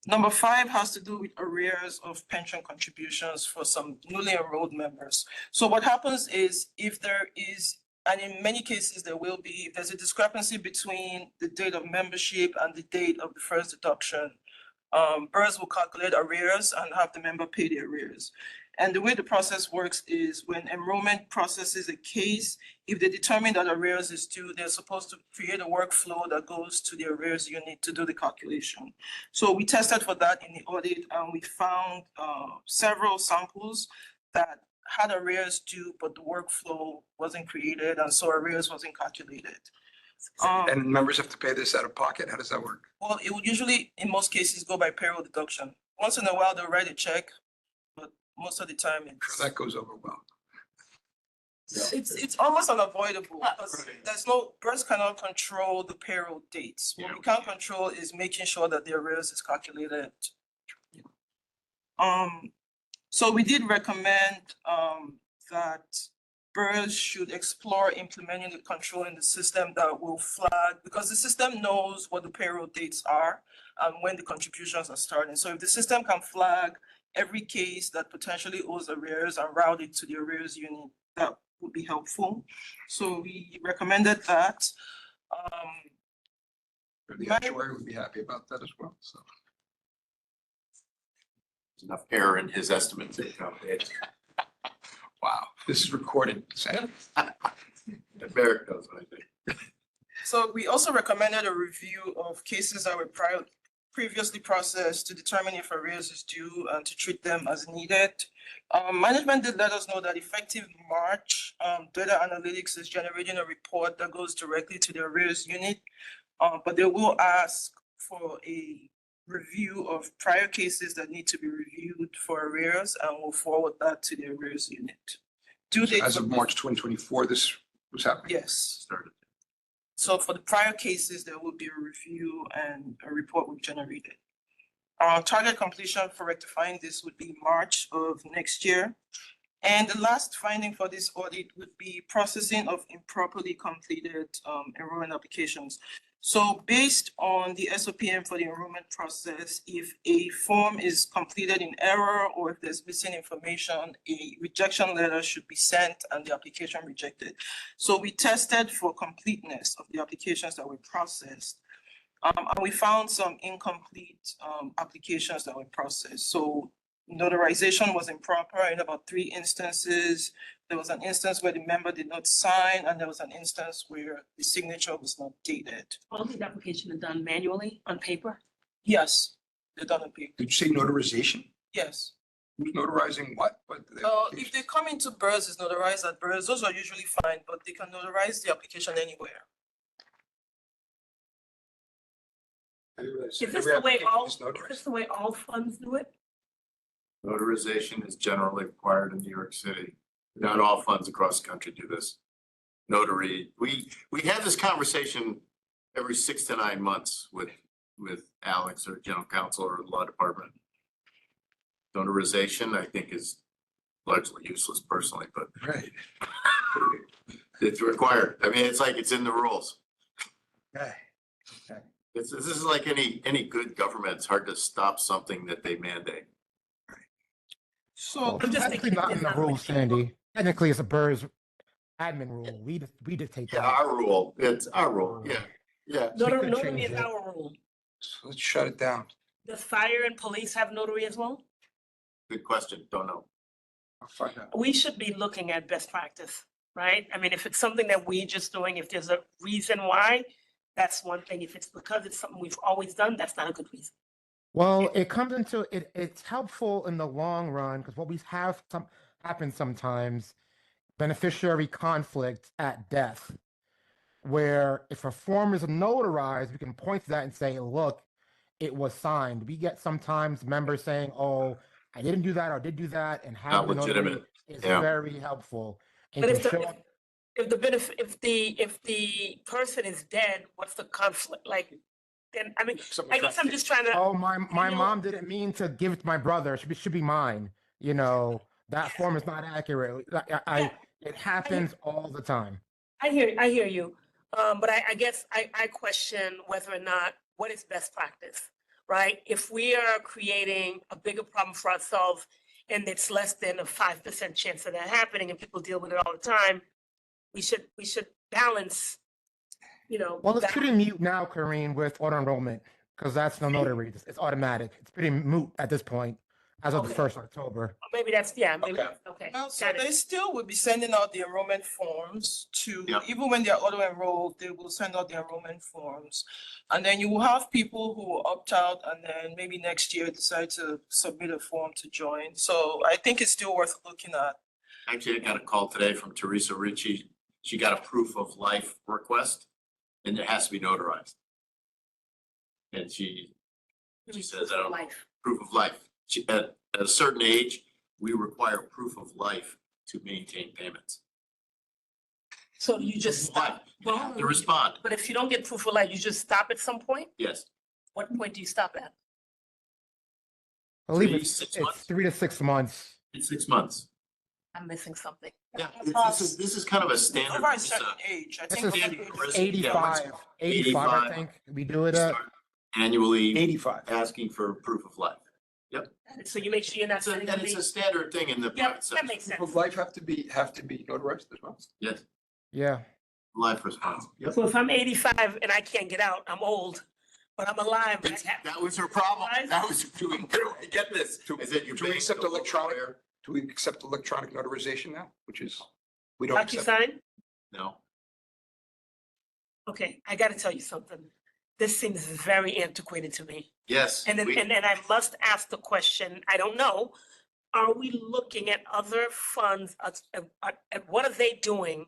Number 5 has to do with arrears of pension contributions for some newly enrolled members. So what happens is if there is, and in many cases there will be, if there's a discrepancy between the date of membership and the date of the first deduction, BERS will calculate arrears and have the member pay the arrears. And the way the process works is when enrollment processes a case, if they determine that arrears is due, they're supposed to create a workflow that goes to the arrears unit to do the calculation. So we tested for that in the audit and we found several samples that had arrears due, but the workflow wasn't created and so arrears wasn't calculated. And members have to pay this out of pocket? How does that work? Well, it would usually, in most cases, go by payroll deduction. Once in a while, they'll write a check, but most of the time it's. That goes over well. It's almost unavoidable because there's no, BERS cannot control the payroll dates. What we can control is making sure that the arrears is calculated. So we did recommend that BERS should explore implementing the control in the system that will flag, because the system knows what the payroll dates are and when the contributions are starting. So if the system can flag every case that potentially owes arrears and route it to the arrears unit, that would be helpful. So we recommended that. The actuary would be happy about that as well, so. There's enough error in his estimates. Wow, this is recorded, Sam. Barrett knows what I think. So we also recommended a review of cases that were previously processed to determine if arrears is due and to treat them as needed. Management did let us know that effective March, data analytics is generating a report that goes directly to the arrears unit, but they will ask for a review of prior cases that need to be reviewed for arrears and will forward that to the arrears unit. Due date As of March 2024, this was happening. Yes. So for the prior cases, there will be a review and a report will be generated. Target completion for rectifying this would be March of next year. And the last finding for this audit would be processing of improperly completed enrollment applications. So based on the SOPM for the enrollment process, if a form is completed in error or if there's missing information, a rejection letter should be sent and the application rejected. So we tested for completeness of the applications that were processed. And we found some incomplete applications that were processed. So notarization was improper in about 3 instances. There was an instance where the member did not sign, and there was an instance where the signature was not dated. All these applications are done manually on paper? Yes, they're done on paper. Did you say notarization? Yes. Who's notarizing what? If they come into BERS, it's notarized at BERS, those are usually fine, but they can notarize the application anywhere. Is this the way all funds do it? Notarization is generally required in New York City. Not all funds across the country do this. Notary, we have this conversation every 6 to 9 months with Alex or general counsel or law department. Notarization, I think, is largely useless personally, but Right. it's required. I mean, it's like it's in the rules. Okay. This is like any good government. It's hard to stop something that they mandate. So I'm just Technically thinking not in it's the not rules, Sandy. Technically, it's a BERS admin rule. We dictate Yeah, that. our rule. It's our rule. Yeah, yeah. could Notary change is it. our rule. So let's shut it down. Does fire and police have notary as well? Good question. Don't know. I'll find out. We should be looking at best practice, right? I mean, if it's something that we're just doing, if there's a reason why, that's one thing. If it's because it's something we've always done, that's not a good reason. Well, it comes into it, it's helpful in the long run because what we have happen sometimes, beneficiary conflict at death, where if a form is notarized, we can point to that and say, look, it was signed. We get sometimes members saying, oh, I didn't do that or did do that, and Not having the notary legitimate. is Yeah. very helpful. And But can if the, show up. if the benefit, if the person is dead, what's the conflict? Like, then, I mean, Someone I guess I'm tried to- just trying to, Oh, my know- mom didn't mean to give it to my brother. It should be mine. You know, that form is not accurate. It happens all the time. I hear you. But I guess I question whether or not what is best practice, right? If we are creating a bigger problem for ourselves and it's less than a 5% chance of that happening and people deal with it all the time, we should balance, Well, it's that. pretty mute now, Karine, with auto enrollment, because that's no notary. It's automatic. It's pretty moot at this point, as of the Okay. 1st of October. Maybe that's, maybe, Okay. okay. Well, so got it. they still will be sending out the enrollment forms to, Yeah. even when they're auto enrolled, they will send out the enrollment forms. And then you will have people who will opt out and then maybe next year decide to submit a form to join. So I think it's still worth looking at. Actually, I got a call today from Teresa Ritchie. She got a proof of life request and it has to be notarized. And she says, I don't know, Life. proof of life. At a certain age, we require proof of life to maintain payments. So you just stop. You have to respond. But if you don't get proof of life, you just stop at some point? Yes. What point do you stop at? I believe 3, it's 6 months? 3 to 6 months. In 6 months. I'm missing something. Yeah, this is kind of a standard. Over a it's, certain age, I This think. is over the age of 85, 85, I think. We do it at. Annually 85. asking for proof of life. So you make sure you're not It's a, sending and me. it's a standard thing in the Yeah, private sector. that makes sense. Proof of life have to be notarized as well. Yes, Yeah. life response. Yep. So if I'm 85 and I can't get out, I'm old, but I'm alive. It's- That was her problem. That was, get this. Is that you're Do we paying accept the electronic? lawyer? Do we accept electronic notarization now, which is, we don't accept. DocuSign? No. Okay, I gotta tell you something. This seems very antiquated to me. Yes. And then, we- and then I must ask the question, I don't know, are we looking at other funds, at what are they doing?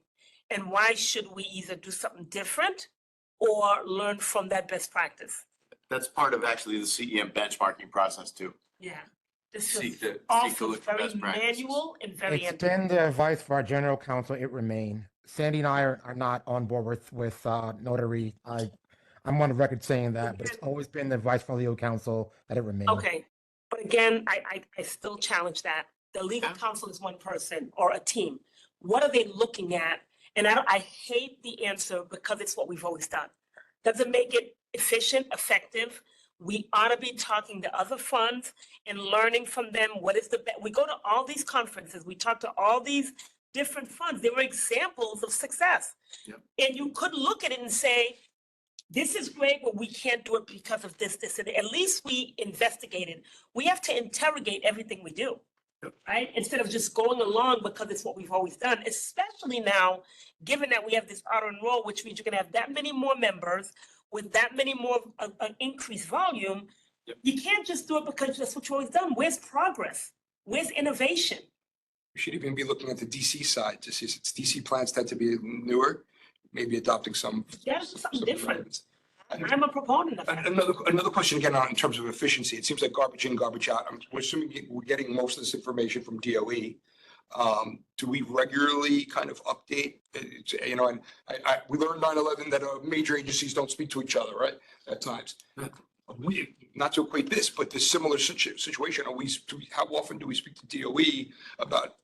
And why should we either do something different or learn from that best practice? That's part of actually the CEM benchmarking process too. Yeah. This Seek is to also look for very best practices. manual and very It's antiquated. been the advice for our general counsel, it remain. Sandy and I are not on board with notary. I'm on the record saying that, but it's always been the advice from legal counsel that it remain. Okay, but again, I still challenge that. The legal Yeah. counsel is one person or a team. What are they looking at? And I hate the answer because it's what we've always done. Doesn't make it efficient, effective. We ought to be talking to other funds and learning from them. What is we go to all these conferences, we talk to all these different funds. They were examples of success. Yep. And you could look at it and say, this is great, but we can't do it because of this, and at least we investigated. We have to interrogate everything we do, Yep. right? Instead of just going along because it's what we've always done, especially now, given that we have this auto enroll, which means you're gonna have that many more members with that many more, an increased volume. Yep. You can't just do it because that's what you've always done. Where's progress? Where's innovation? We should even be looking at the DC side to see if its DC plans tend to be newer, maybe adopting some. Gotta do something different. elements. I'm a proponent of that. Another question again in terms of efficiency. It seems like garbage in, garbage out. We're assuming we're getting most of this information from DOE. Do we regularly kind of update, and we learned 9/11 that major agencies don't speak to each other, right? At times. We, not to equate this, but this similar situation, how often do we speak to DOE about,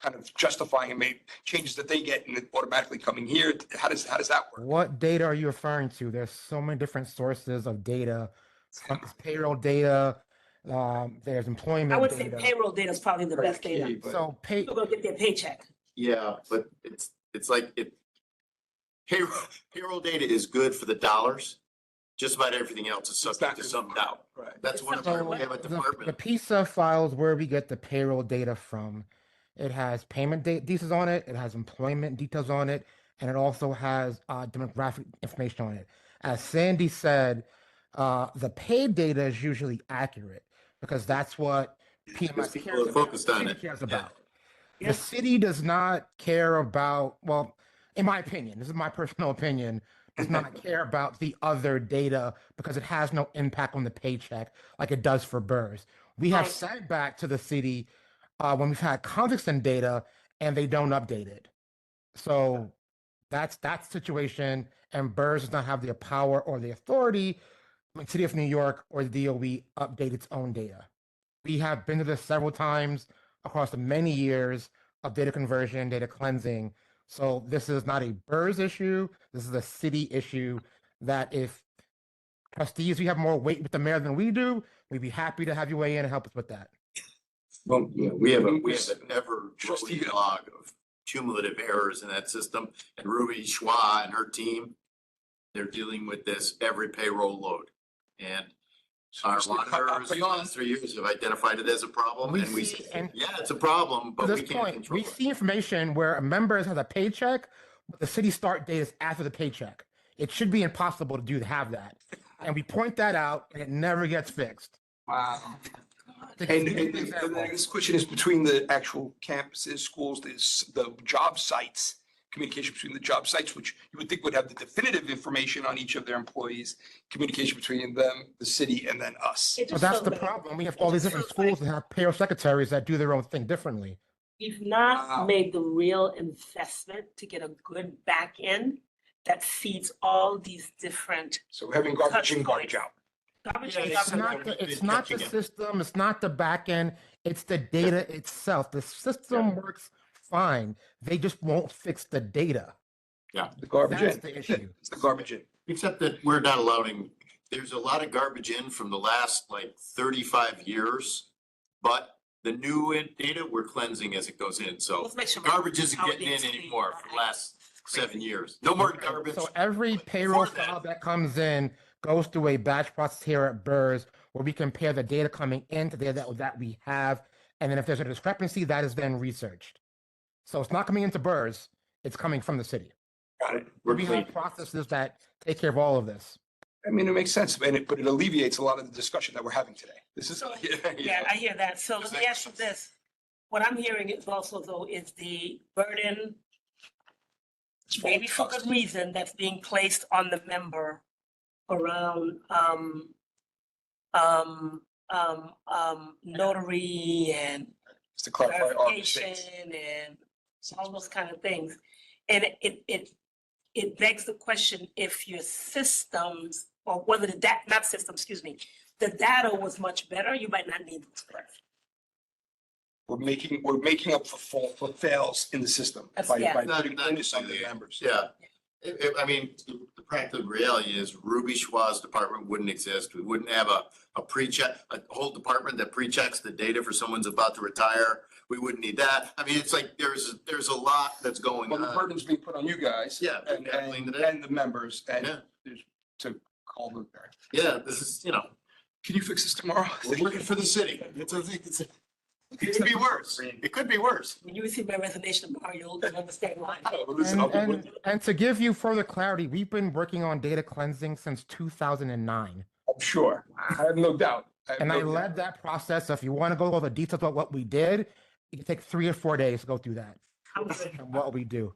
kind of justifying and make changes that they get and it automatically coming here? How does that work? What data are you referring to? There's so many different sources of data. Some is payroll data, there's employment I would say data. payroll data is probably the best data. Key, but- So People gonna get their paycheck. Yeah, but it's like payroll data is good for the dollars. Just about everything else is subject to some doubt. Right. That's one of our, we have a The department. PISA file is where we get the payroll data from. It has payment details on it. It has employment details on it. and it also has demographic information on it. As Sandy said, the paid data is usually accurate because that's what PMS people cares are about. focused on City it. cares Yeah. about. The Yes. city does not care about, well, in my opinion, this is my personal opinion, does not care about the other data because it has no impact on the paycheck like it does for BERS. We have Right. sent back to the city when we've had context and data and they don't update it. So that's that situation, and BERS does not have the power or the authority when City of New York or the DOE update its own data. We have been to this several times across the many years of data conversion, data cleansing. So this is not a BERS issue. This is a city issue that if trustees, we have more weight with the mayor than we do, we'd be happy to have you weigh in and help us with that. Well, Yeah, we have an ever Trustee- growing log of cumulative errors in that system, and Ruby Schwa and her team, they're dealing with this every payroll load. And our monitors for the last 3 years have identified it as a problem, We and we see- say, and yeah, it's a problem, To but we this can't point, control we it. see information where a member has a paycheck, but the city start date is after the paycheck. It should be impossible to have that. And we point that out and it never gets fixed. Wow. To And, give you an and example. this question is between the actual campuses, schools, the job sites, communication between the job sites, which you would think would have the definitive information on each of their employees, communication between them, the city, and then us. It But just that's feels the like problem. We have all these different schools that have payroll secretaries that do their own thing differently. we've not Wow. made the real investment to get a good back end that feeds all these different So we're having garbage in, garbage out. garbage. Yeah, in, It's garbage not out. the, it's not the system, it's not the back end, it's the data itself. The system works fine. They just won't fix the data. The garbage That's in. the issue. It's the garbage in. Except that we're not allowing, there's a lot of garbage in from the last like 35 years. But the new data, we're cleansing as it goes in, so Let's make sure. garbage isn't how it getting in is clean. anymore for the last 7 years. No more garbage. So every payroll Before that- file that comes in goes through a batch process here at BERS where we compare the data coming into the data that we have. And then if there's a discrepancy, that is then researched. So it's not coming into BERS, it's coming from the city. Got it. We're We clean. have processes that take care of all of this. I mean, it makes sense, but it alleviates a lot of the discussion that we're having today. This is. Yeah, I hear that. So let me ask you this. What I'm hearing is also though is the burden, maybe for good reason, that's being placed on the member around notary and Just to clarify our verification mistakes. and all those kind of things. And it begs the question if your systems, or whether the not system, excuse me, the data was much better, you might not need those questions. We're making up for fails in the system That's- by yeah. putting Not onus on the necessarily. members. Yeah. I mean, the practical reality is Ruby Schwa's department wouldn't exist. We wouldn't have a pre-check, a whole department that pre-checks the data for someone's about to retire. We wouldn't need that. I mean, it's like there's a lot that's going Well, the on. burden's being put on you guys. Yeah, we And, gotta clean and, it up. and the members and Yeah. there's to call the. Yeah, this is, Can you fix this tomorrow? we're working for the city. It could be worse. It could be worse. When you receive my resignation tomorrow, you'll understand why. Oh, well, listen, I'll be with you. And to give you further clarity, we've been working on data cleansing since 2009. I'm sure. I have no doubt. And I led that process. So if you want to go over the details about what we did, it can take 3 or 4 days to go through that I'm good. and what we do.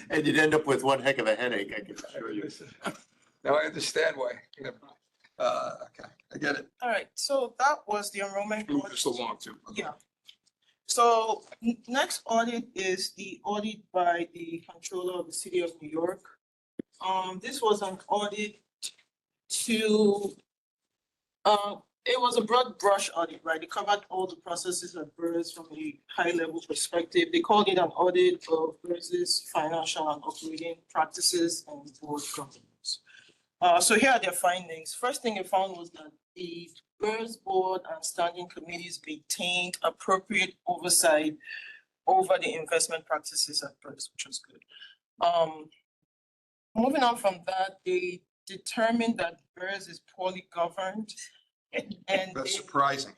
And you'd end up with one heck of a headache, I can assure you. Now I understand why. Okay, I get it. All right, so that was the enrollment. Move audit. this along too. Yeah. So next audit is the audit by the controller of the city of New York. This was an audit to, it was a broad brush audit, right? It covered all the processes at BERS from a high level perspective. They called it an audit of BERS's financial and operating practices and board governance. So here are their findings. First thing they found was that the BERS board and standing committees maintained appropriate oversight over the investment practices at BERS, which was good. Moving on from that, they determined that BERS is poorly governed and That's surprising.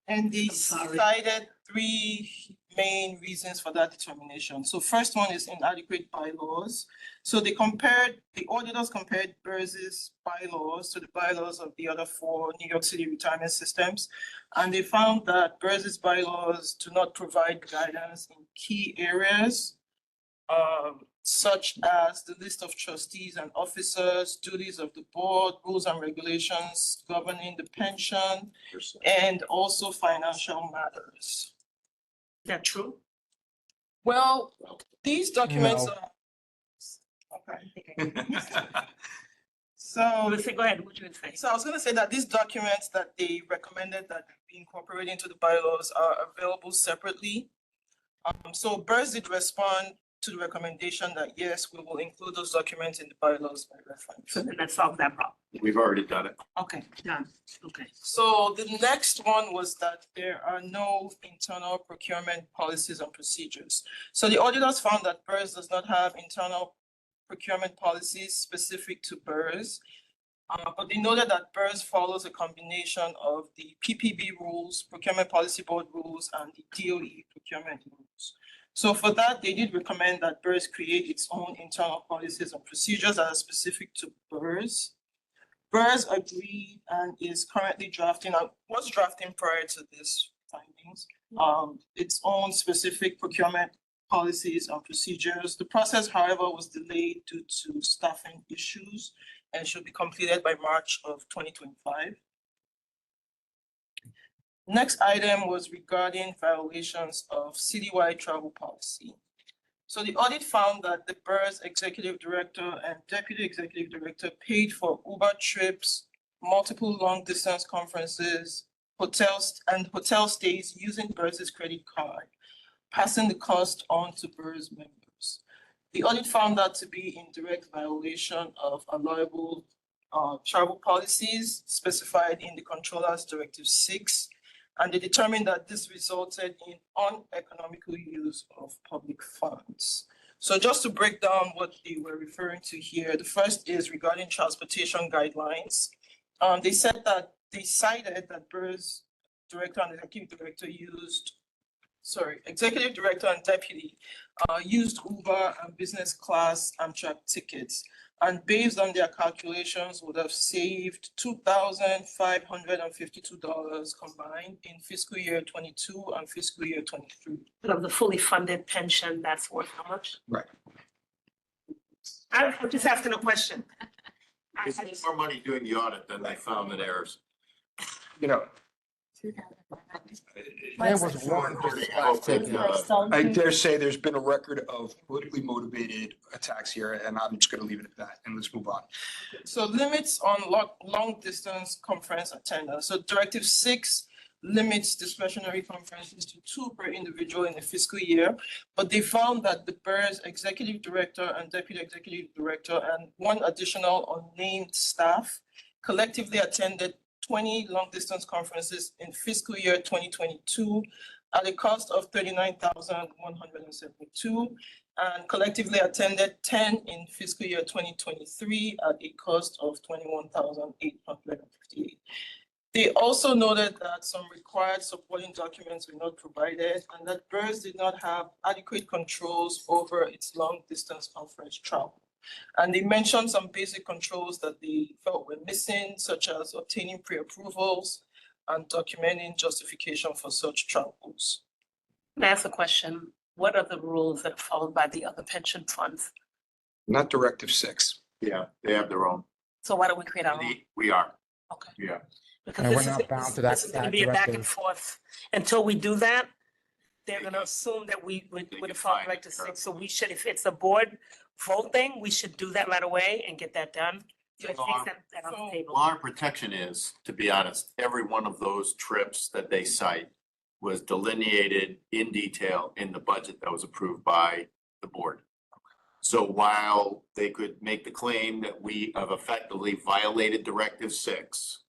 and they I'm sorry. cited three main reasons for that determination. So first one is inadequate bylaws. So the auditors compared BERS's bylaws to the bylaws of the other 4 New York City retirement systems. And they found that BERS's bylaws do not provide guidance in key areas, such as the list of trustees and officers, duties of the board, rules and regulations governing the pension, and also financial matters. Is that true? Well, these documents No. are. Okay. So, Melissa, go ahead, what you would say? so I was gonna say that these documents that they recommended that be incorporated into the bylaws are available separately. So BERS did respond to the recommendation that yes, we will include those documents in the bylaws by reference. So then let's solve that problem. We've already done it. Okay. Done, okay. So the next one was that there are no internal procurement policies and procedures. So the auditors found that BERS does not have internal procurement policies specific to BERS. But they noted that BERS follows a combination of the PPB rules, Procurement Policy Board rules, and the DOE procurement rules. So for that, they did recommend that BERS create its own internal policies and procedures that are specific to BERS. BERS agreed and is currently drafting, was drafting prior to this findings, its own specific procurement policies and procedures. The process, however, was delayed due to staffing issues and should be completed by March of 2025. Next item was regarding violations of citywide travel policy. So the audit found that the BERS executive director and deputy executive director paid for Uber trips, multiple long distance conferences, hotels and hotel stays using BERS's credit card, passing the cost on to BERS members. The audit found that to be in direct violation of allowable travel policies specified in the Controller's Directive 6. And they determined that this resulted in uneconomical use of public funds. So just to break down what they were referring to here, the first is regarding transportation guidelines. They said that they cited that BERS director and executive director executive director and deputy used Uber and business class Amtrak tickets, and based on their calculations would have saved $2,552 combined in fiscal year 22 and fiscal year 23. But of the fully funded pension, that's worth how much? Right. I'm just asking a question. They spent more money doing the audit than they found in errors. You know, There was one I dare say there's been a record of politically motivated attacks here, and I'm just gonna leave it at that, and let's move on. So limits on long distance conference attendance. So Directive 6 limits discretionary conferences to 2 per individual in a fiscal year. But they found that the BERS executive director and deputy executive director and 1 additional unnamed staff collectively attended 20 long distance conferences in fiscal year 2022 at a cost of $39,172, and collectively attended 10 in fiscal year 2023 at a cost of $21,858. They also noted that some required supporting documents were not provided and that BERS did not have adequate controls over its long distance conference travel. And they mentioned some basic controls that they felt were missing, such as obtaining pre-approvals and documenting justification for such travels. Can I ask a question? What are the rules that are followed by the other pension funds? Not Directive 6. Yeah, they have their own. So why don't we create our own? We are, Okay. yeah. Because And this we're is, not bound to that- this is gonna that be a back and directive. forth. Until we do that, they're gonna assume that we would can have followed find Directive it, 6. So we should, if it's a board vote thing, we should do that right away and get that done. So I think that on the table. Law and protection is, to be honest, every one of those trips that they cite was delineated in detail in the budget that was approved by the board. So while they could make the claim that we have effectively violated Directive 6,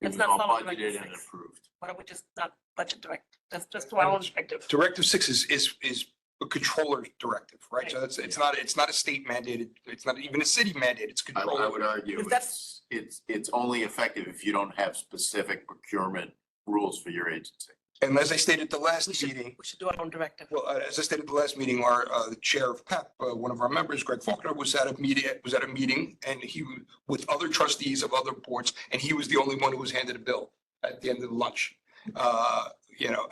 it Let's was not all follow budgeted Directive and 6. approved. Why don't we just not budget direct, just do our own directive? Directive 6 is a controller's directive, right? So Right. it's not a state mandated, it's not even a city mandated, it's I controller. would argue Because that's- it's only effective if you don't have specific procurement rules for your agency. And as I stated at the last meeting, We should do our own directive. well, as I stated at the last meeting, our, the chair of PEP, one of our members, Greg Faulkner, was at a meeting and he, with other trustees of other boards, and he was the only one who was handed a bill at the end of the lunch. You know,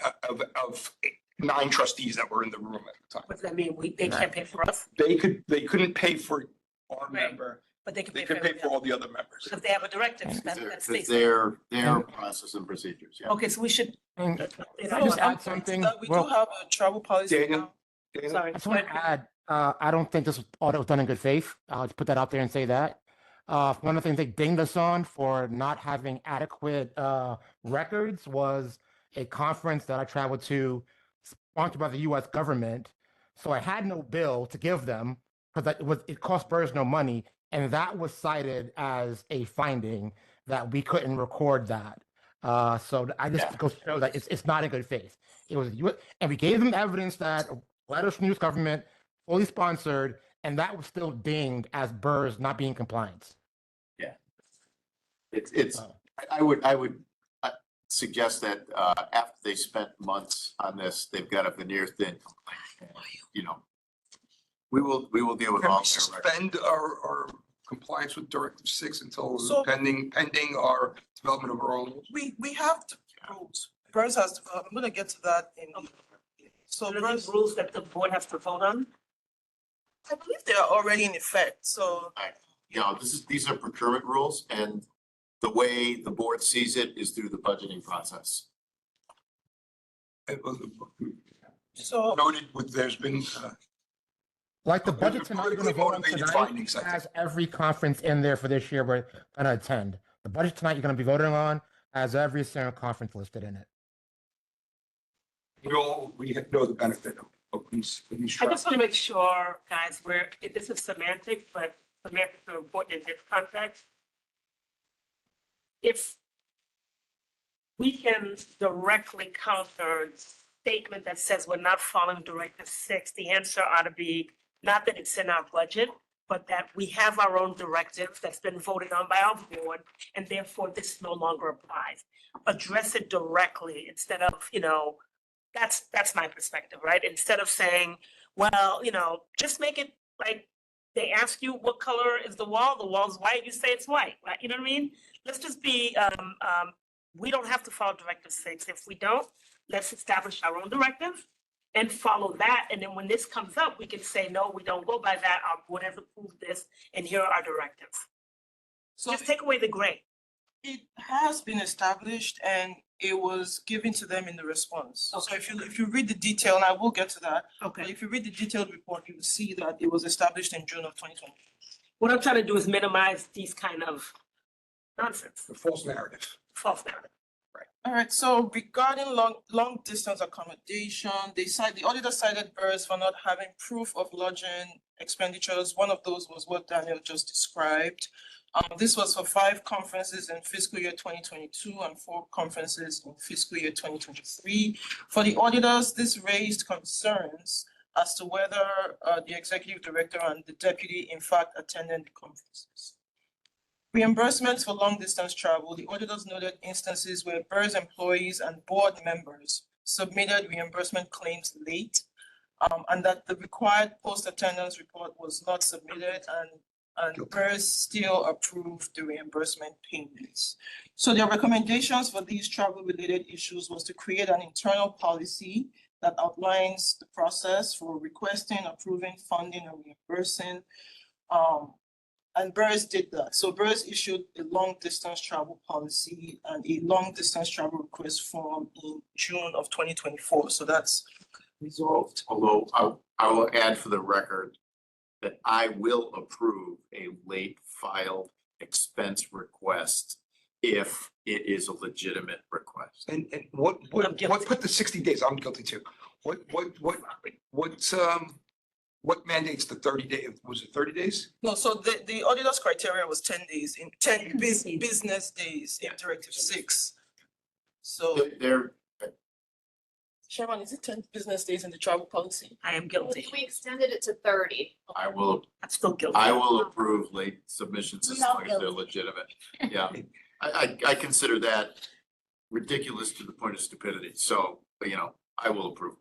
of 9 trustees that were in the room at the time. What does that mean? They can't pay for us, They couldn't pay for our Right. member, but they can they pay for could pay for everybody all the other members. because they have a directive that It's states. their process and procedures, yeah. Okay, so we should. And you Can I know, just I'm add something? that we do Well, have a travel policy Daniel? now. Dana? Sorry. I just want to add, I don't think this audit was done in good faith. I'll just put that out there and say that. One of the things they dinged us on for not having adequate records was a conference that I traveled to sponsored by the US government. So I had no bill to give them because it cost BERS no money. And that was cited as a finding that we couldn't record that. So I just go show that it's not in good faith. It was, and we gave them evidence that letters from the US government fully sponsored, and that was still dinged as BERS not being compliant. It's, I would suggest that, after they spent months on this, they've got a veneer thin, you know. We will deal with Can all we their records. suspend our compliance with Directive 6 until So- pending our development of our own rules? We have the rules. BERS has, I'm gonna get to that in. So So BERS, these rules that the board has to vote on? I believe they are already in effect, so You know, these are procurement rules, and the way the board sees it is through the budgeting process. It was so noted with, there's been, Like the budget tonight, you're gonna politically vote on motivated tonight findings, I think. has every conference in there for this year we're gonna attend. The budget tonight you're gonna be voting on has every single conference listed in it. we know the benefit of these I tracks. just want to make sure, guys, this is semantic, but semantics are important in this context. If we can directly counter statement that says we're not following Directive 6, the answer ought to be not that it's in our budget, but that we have our own directive that's been voted on by our board, and therefore this no longer applies. Address it directly instead of, that's my perspective, right? Instead of saying, well, just make it like they ask you what color is the wall's white, you say it's white, right? You know what I mean? Let's just be, we don't have to follow Directive 6. If we don't, let's establish our own directive and follow that. And then when this comes up, we can say, no, we don't go by that. Our board has approved this, and here are our directives. so Just take away the gray. it has been established and it was given to them in the response. So Okay. if you read the detail, and I will get to that, but Okay. if you read the detailed report, you will see that it was established in June of 2020. What I'm trying to do is minimize these kind of nonsense, The false narrative. false narrative. All right, so regarding long distance accommodation, the auditor cited BERS for not having proof of lodging expenditures. One of those was what Daniel just described. This was for 5 conferences in fiscal year 2022 and 4 conferences in fiscal year 2023. For the auditors, this raised concerns as to whether the executive director and the deputy in fact attended the conferences. Reimbursements for long distance travel, the auditors noted instances where BERS employees and board members submitted reimbursement claims late, and that the required post-attendance report was not submitted, and BERS still approved the reimbursement payments. So their recommendations for these travel-related issues was to create an internal policy that outlines the process for requesting, approving, funding, and reimbursing. And BERS did that. So BERS issued a long distance travel policy and a long distance travel request form in June of 2024. So that's resolved. Although I will add for the record that I will approve a late filed expense request if it is a legitimate request. And I'm what guilty. put the 60 days? I'm guilty too. What mandates the 30 day? Was it 30 days? No, so the auditor's criteria was 10 days in 10 business days in Directive 6. So There, Chairman, is it 10 business days in the travel policy? I am guilty. We extended it to 30. I will I'm still guilty. approve late submissions as We all long as they're guilty. legitimate. Yeah, I consider that ridiculous to the point of stupidity. So, you know, I will approve.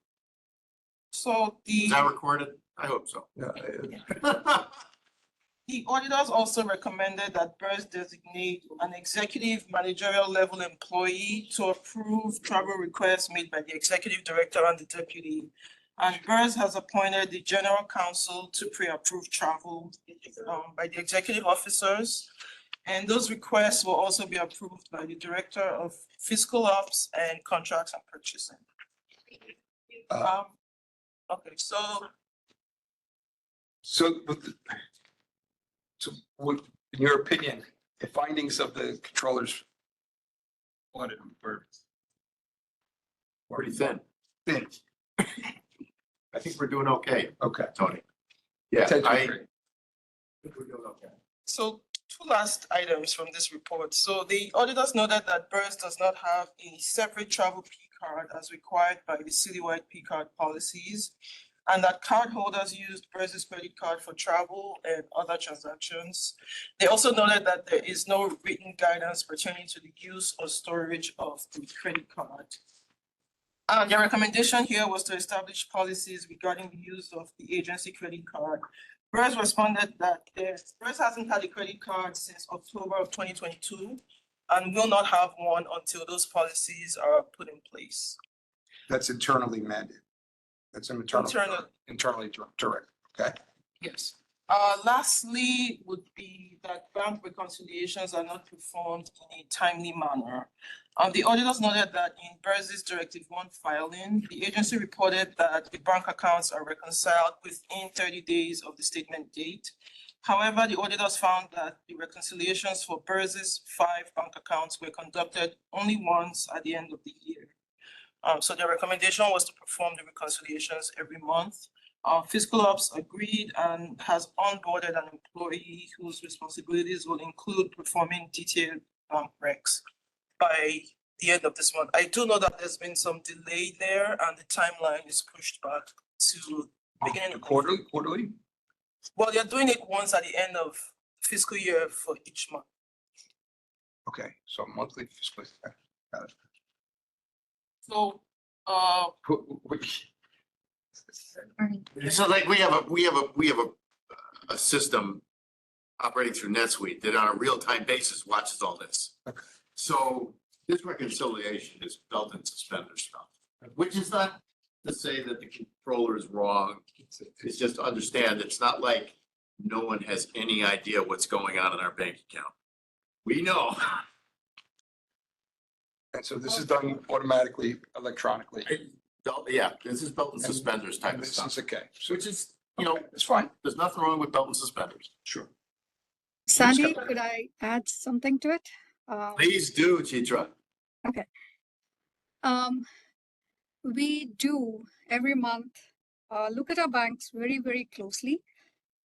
So Is that recorded? I hope so. the auditors also recommended that BERS designate an executive managerial level employee to approve travel requests made by the executive director and the deputy. And BERS has appointed the general counsel to pre-approve travel by the executive officers. And those requests will also be approved by the director of fiscal ops and contracts and purchasing. Okay, so So, what, in your opinion, the findings of the controller's audit were Pretty thin. thin. I think we're doing okay, Okay. Tony. Yeah, Attention I grade. think we're doing okay. So two last items from this report. So the auditors noted that BERS does not have a separate travel P card as required by the citywide P card policies, and that cardholders used BERS's credit card for travel and other transactions. They also noted that there is no written guidance pertaining to the use or storage of the credit card. And their recommendation here was to establish policies regarding the use of the agency credit card. BERS responded that BERS hasn't had a credit card since October of 2022 and will not have one until those policies are put in place. That's internally mandated. That's an internally direct, okay? Yes. Lastly would be that bank reconciliations are not performed in a timely manner. The auditors noted that in BERS's Directive 1 filing, the agency reported that the bank accounts are reconciled within 30 days of the statement date. However, the auditors found that the reconciliations for BERS's 5 bank accounts were conducted only once at the end of the year. So their recommendation was to perform the reconciliations every month. Fiscal Ops agreed and has onboarded an employee whose responsibilities will include performing detailed recs by the end of this month. I do know that there's been some delay there and the timeline is pushed back to beginning of Quarterly? Well, they're doing it once at the end of fiscal year for each month. Okay, so monthly fiscal. Got it. So, Which, So like we have a system operating through NetSuite that on a real-time basis watches all this. Okay. So this reconciliation is belt and suspender stuff, which is not to say that the controller is wrong. It's just to understand it's not like no one has any idea what's going on in our bank account. We know. and so this is done automatically, electronically. Yeah, this is belt and suspenders type of This stuff, is okay. So which is, you know, it's fine. there's nothing wrong with belt and suspenders. Sure. Sandy, could I add something to it? Please do, Chitra. We do every month look at our banks very, very closely.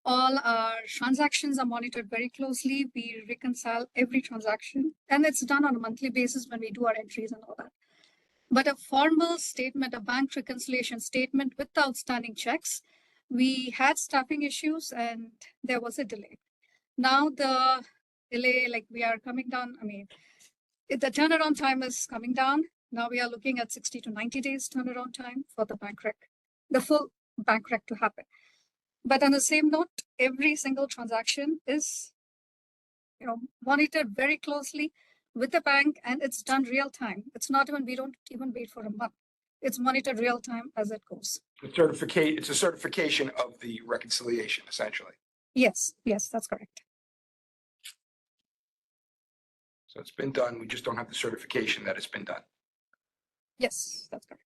All our transactions are monitored very closely. We reconcile every transaction, and it's done on a monthly basis when we do our entries and all that. But a formal statement, a bank reconciliation statement with the outstanding checks, we had staffing issues and there was a delay. Now the delay, like we are coming down, the turnaround time is coming down. Now we are looking at 60 to 90 days turnaround time for the bank rec, the full bank rec to happen. But on the same note, every single transaction is, monitored very closely with the bank, and it's done real time. It's not even, we don't even wait for a month. It's monitored real time as it goes. It's a certification of the reconciliation, essentially. Yes, that's correct. So it's been done. We just don't have the certification that it's been done. Yes, that's correct.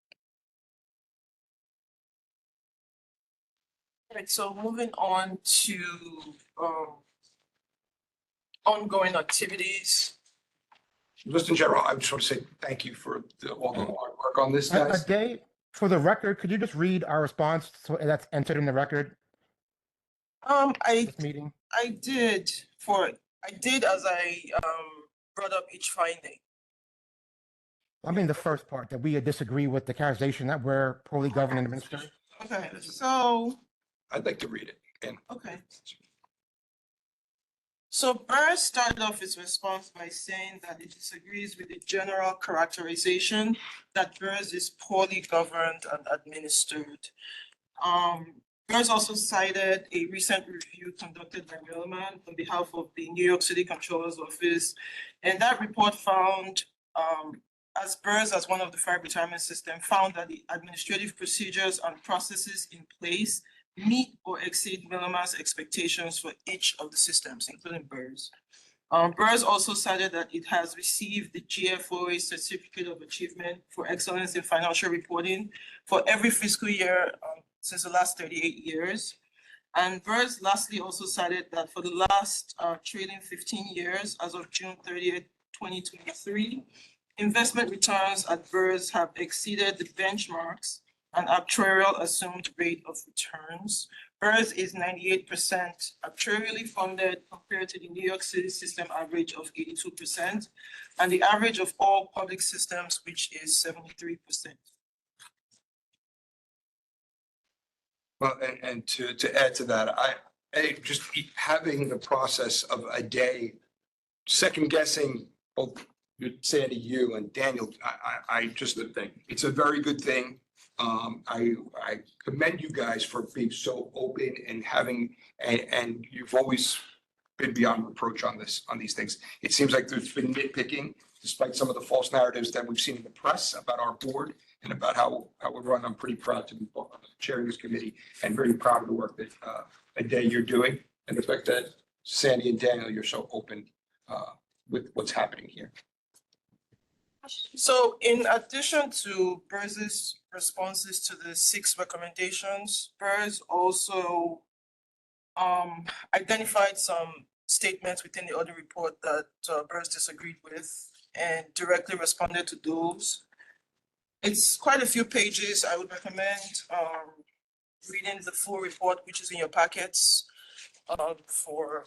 right, so moving on to ongoing activities. Just in general, I just want to say thank you for all the hard work on this, guys. Dave, for the record, could you just read our response so that's entered in the record? This meeting. I did as I brought up each finding. I mean, the first part, that we disagree with the characterization that we're poorly governed and administered. Okay, so, I'd like to read it. And okay. So BERS started off its response by saying that it disagrees with the general characterization that BERS is poorly governed and administered. BERS also cited a recent review conducted by Milliman on behalf of the New York City Comptroller's Office. And that report found, as BERS, as one of the 5 retirement systems, found that the administrative procedures and processes in place meet or exceed Milliman's expectations for each of the systems, including BERS. BERS also cited that it has received the GFOA Certificate of Achievement for Excellence in Financial Reporting for every fiscal year since the last 38 years. And BERS lastly also cited that for the last trailing 15 years, as of June 30th, 2023, investment returns at BERS have exceeded the benchmarks and actuarial assumed rate of returns. BERS is 98% actuarially funded compared to the New York City system average of 82%, and the average of all public systems, which is 73%. Well, and to add to that, I just having the process of a day, second guessing both Sandy, you and Daniel, I just think it's a very good thing. I commend you guys for being so open and having, and you've always been beyond reproach on these things. It seems like there's been nitpicking, despite some of the false narratives that we've seen in the press about our board and about how we're run. I'm pretty proud to be chairing this committee and very proud of the work that a day you're doing, and the fact that Sandy and Daniel, you're so open with what's happening here. So in addition to BERS's responses to the 6 recommendations, BERS also identified some statements within the audit report that BERS disagreed with and directly responded to those. It's quite a few pages. I would recommend reading the full report, which is in your packets, for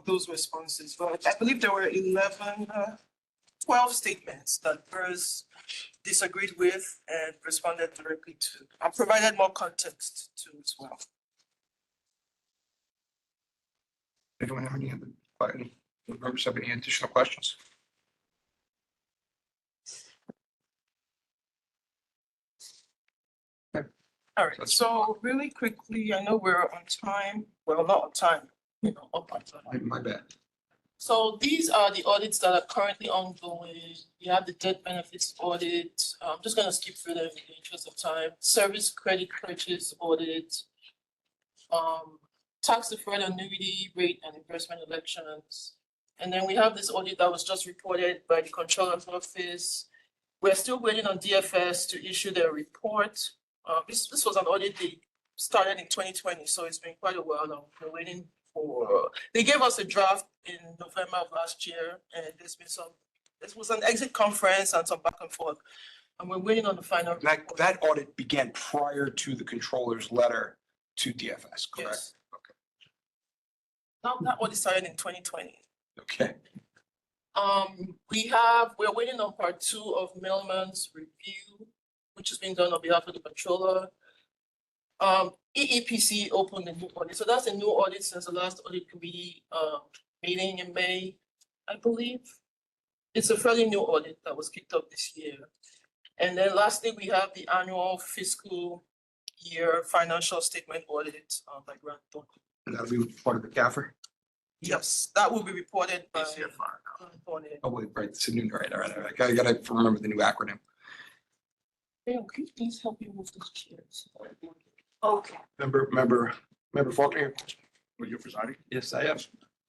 those responses. But I believe there were 12 statements that BERS disagreed with and responded directly to, and provided more context to as well. Anyone have any members have any additional questions? All right, so really quickly, I know we're on time. Well, not on time, up on time. My bad. So these are the audits that are currently ongoing. You have the debt benefits audit. I'm just going to skip through them in the interest of time. Service credit purchase audit, tax deferred annuity rate and investment elections. And then we have this audit that was just reported by the Comptroller's Office. We're still waiting on DFS to issue their report. This was an audit they started in 2020, so it's been quite a while now. We're waiting for, they gave us a draft in November of last year, and this was an exit conference and some back and forth. And we're waiting on the final. That audit began prior to the controller's letter to DFS, correct? Yes. That audit started in 2020. Okay. We're waiting on part 2 of Millman's review, which is being done on behalf of the controller. EEPC opened a new audit. So that's a new audit since the last audit committee meeting in May, I believe. It's a fairly new audit that was kicked off this year. And then lastly, we have the annual fiscal year financial statement audit by Grant Thornton. And that'll be part of the CAFR? Yes, that will be reported by Thornton. Oh, wait, right, it's a new, right. I gotta remember the new acronym. Hey, can you please help me move those chairs? Okay. Member Faulkner? Were you presiding? Yes, I am.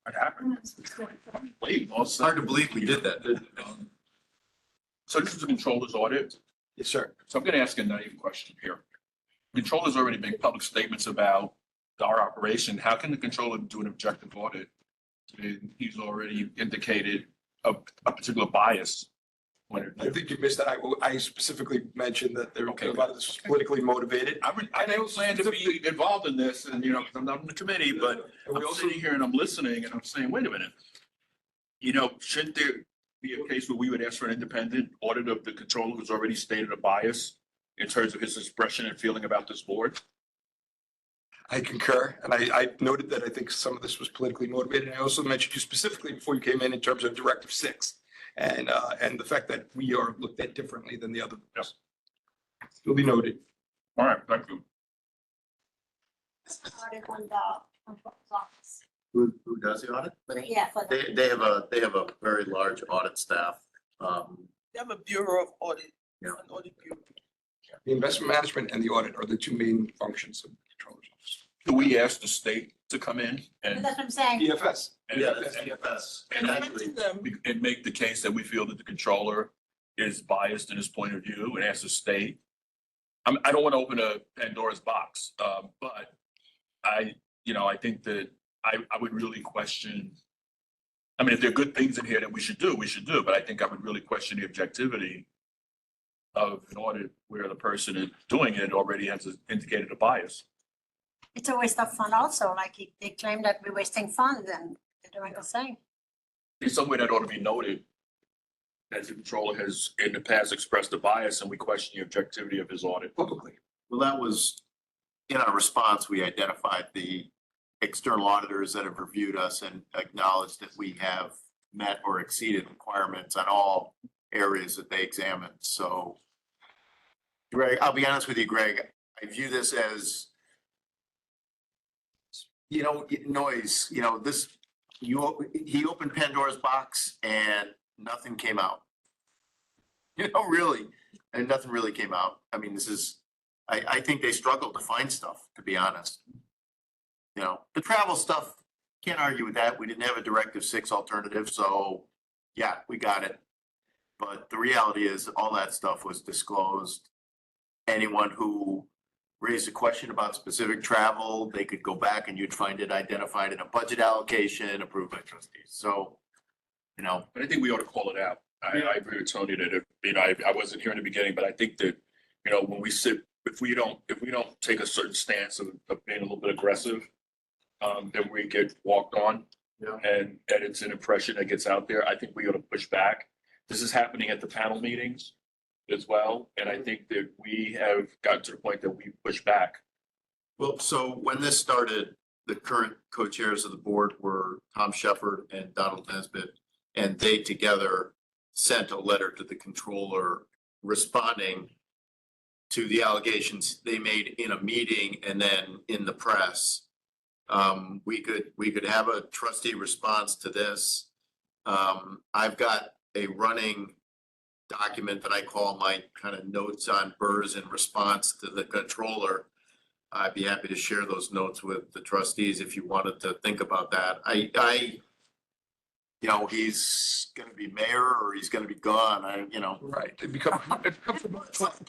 What happened? Wait, well, it's hard to believe we did that. So this is the controller's audit. Yes, sir. So I'm going to ask a naive question here. Controller's already made public statements about our operation. How can the controller do an objective audit? And he's already indicated a particular bias. I think you missed that. I specifically mentioned that there a lot of this was politically motivated. I don't plan to be involved in this, and I'm not in the committee, but I'm sitting here and I'm listening and I'm saying, wait a minute. Shouldn't there be a case where we would ask for an independent audit of the controller who's already stated a bias in terms of his expression and feeling about this board? I concur, and I noted that I think some of this was politically motivated. I also mentioned you specifically before you came in terms of Directive 6 and the fact that we are looked at differently than the other groups. Will be noted. All right, thank you. Audit on the blocks. Who does the audit? Yeah, for the. They have a very large audit staff. They have a Bureau of Audit, Yeah. an audit bureau. The investment management and the audit are the two main functions of the controller's office. Do we ask the state to come in and That's what I'm saying. EFS. and actually and make the case that we feel that the controller is biased in his point of view and ask the state? I don't want to open a Pandora's box, but I think that I would really question. I mean, if there are good things in here that we should do, but I think I would really question the objectivity of an audit where the person is doing it already has indicated a bias. It's a waste of fund also, like they claim that we're wasting funds and they're doing the same. In some way that ought to be noted that the controller has in the past expressed a bias and we question the objectivity of his audit. Publicly. Well, that was, in our response, we identified the external auditors that have reviewed us and acknowledged that we have met or exceeded requirements on all areas that they examined. So, Greg, I'll be honest with you, Greg, I view this as, noise, he opened Pandora's box and nothing came out. Really, and nothing really came out. I mean, I think they struggled to find stuff, to be honest. The travel stuff, can't argue with that. We didn't have a Directive 6 alternative, so yeah, we got it. But the reality is all that stuff was disclosed. Anyone who raised a question about specific travel, they could go back and you'd find it identified in a budget allocation approved by trustees. So, But I think we ought to call it out. I agree with Tony that I wasn't here in the beginning, but I think that, when we sit, if we don't take a certain stance of being a little bit aggressive, then we get walked on. Yeah. And it's an impression that gets out there. I think we ought to push back. This is happening at the panel meetings as well. And I think that we have gotten to the point that we push back. well, so when this started, the current co-chairs of the board were Tom Shepard and Donald Nesbitt, and they together sent a letter to the controller responding to the allegations they made in a meeting and then in the press. We could have a trustee response to this. I've got a running document that I call my kind of notes on BERS in response to the controller. I'd be happy to share those notes with the trustees if you wanted to think about that. He's gonna be mayor or he's gonna be gone. Right. It becomes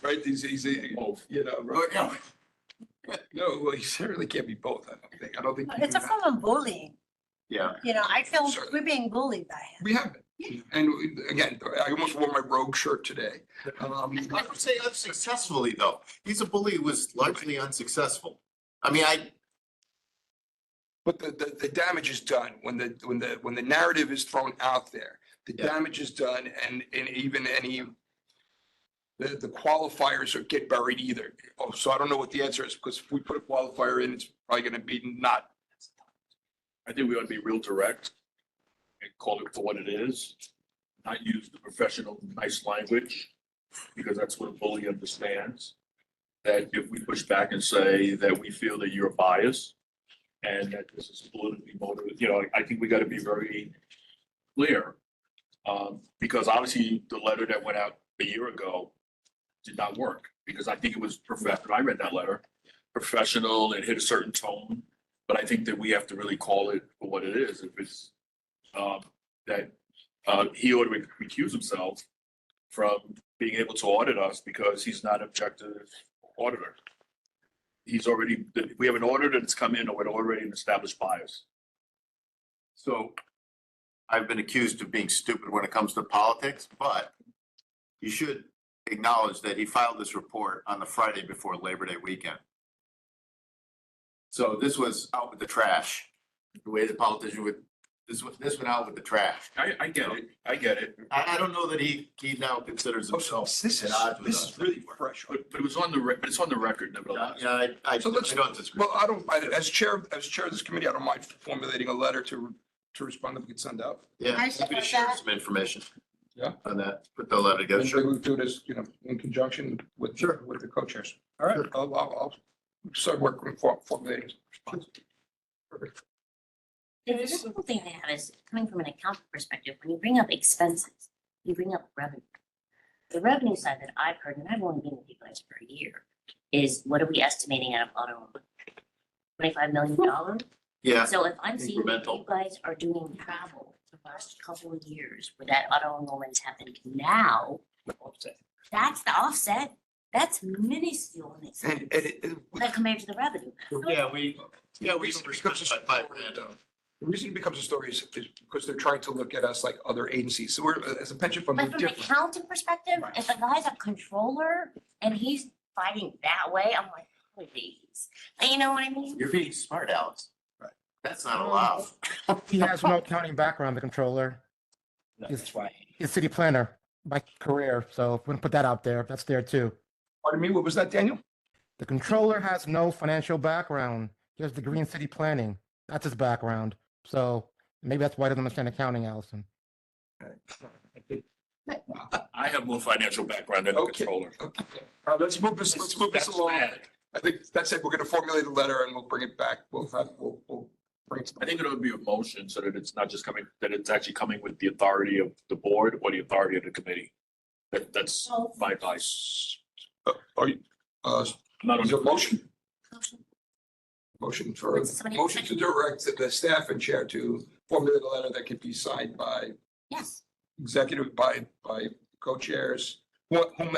right. He's right. No, well, he certainly can't be both. I don't think. It's a form of bullying. Yeah. I feel Certainly. we're being bullied by him. We have been. And again, I almost wore my rogue shirt today. I would say unsuccessfully though. He's a bully who was largely unsuccessful. I mean, But the damage is done when the narrative is thrown out there. The Yeah. damage is done, and even the qualifiers get buried either. Oh, so I don't know what the answer is, because if we put a qualifier in, it's probably going to be not. I think we ought to be real direct and call it for what it is, not use the professional, nice language, because that's what a bully understands. That if we push back and say that we feel that you're biased and that this is politically motivated, I think we got to be very clear. Because obviously the letter that went out a year ago did not work, because I think it was professional. I read that letter, professional, and hit a certain tone. But I think that we have to really call it for what it is. If it's that he ought to recuse himself from being able to audit us because he's not an objective auditor. We have an auditor that's come in with already an established bias. so I've been accused of being stupid when it comes to politics, but you should acknowledge that he filed this report on the Friday before Labor Day weekend. So this was out with the trash, the way the politician would This went out with the trash. I get it. I don't know that he now considers himself This at odds with is us. really fresh. But it was on but it's on the record nevertheless. Yeah, I So let's, don't disagree. well, as chair of this committee, I don't mind formulating a letter to respond that we could send out. Yeah, I happy to support share that. some information. Yeah. On that, put the letter together. And Sure. we do this, in conjunction with, Sure. with the co-chairs. All right, I'll start working on formulating. response. Perfect. The difficult thing I have is coming from an accounting perspective, when you bring up expenses, you bring up revenue. The revenue side that I've heard, and I've only been with you guys for a year, is what are we estimating out of auto? $25 million? Yeah, So if I'm seeing that Incremental. you guys are doing travel the last couple of years where that auto enrollment's happened now, that's the offset. That's minuscule in And expense that compared to the revenue. we becomes the reason it becomes a story is because they're trying to look at us like other agencies. So we're, as a pension fund, we're But from an different. accounting perspective, if a guy's a controller and he's fighting that way, I'm like, holy babies. And you know what I mean? You're being smart, Alex. Right. That's not allowed. He has no accounting background, the controller. That's why. He's city planner by career, so if we want to put that out there, that's there too. Pardon me, what was that, Daniel? The controller has no financial background. He has a degree in city planning. That's his background. So maybe that's why he doesn't understand accounting, Allison. I have more financial background than the Okay. controller. Okay. Let's move this That's along. bad. I think that's it. We're gonna formulate a letter and we'll bring it back. We'll bring it. I think it would be a motion so that it's not just coming, that it's actually coming with the authority of the board or the authority of the committee. That's my advice. Are you, Not on is there a the motion? Motion for, Somebody- motion to direct the staff and chair to formulate a letter that could be signed by Yes. executive, by co-chairs. Whom,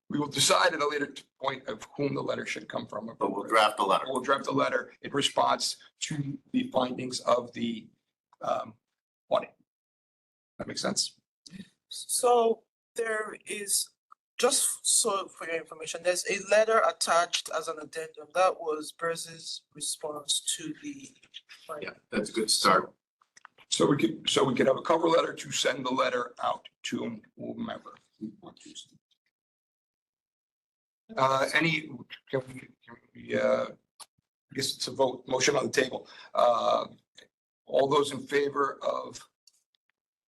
we will decide at a later point of whom the letter should come from. But we'll draft a letter. We'll draft a letter in response to the findings of the audit. That makes sense? So there is, just so for your information, there's a letter attached as an addendum. That was BERS's response to the. Yeah, that's a good start. So we could have a cover letter to send the letter out to whomever we want to. Can we, I guess it's a vote, motion on the table. All those in favor of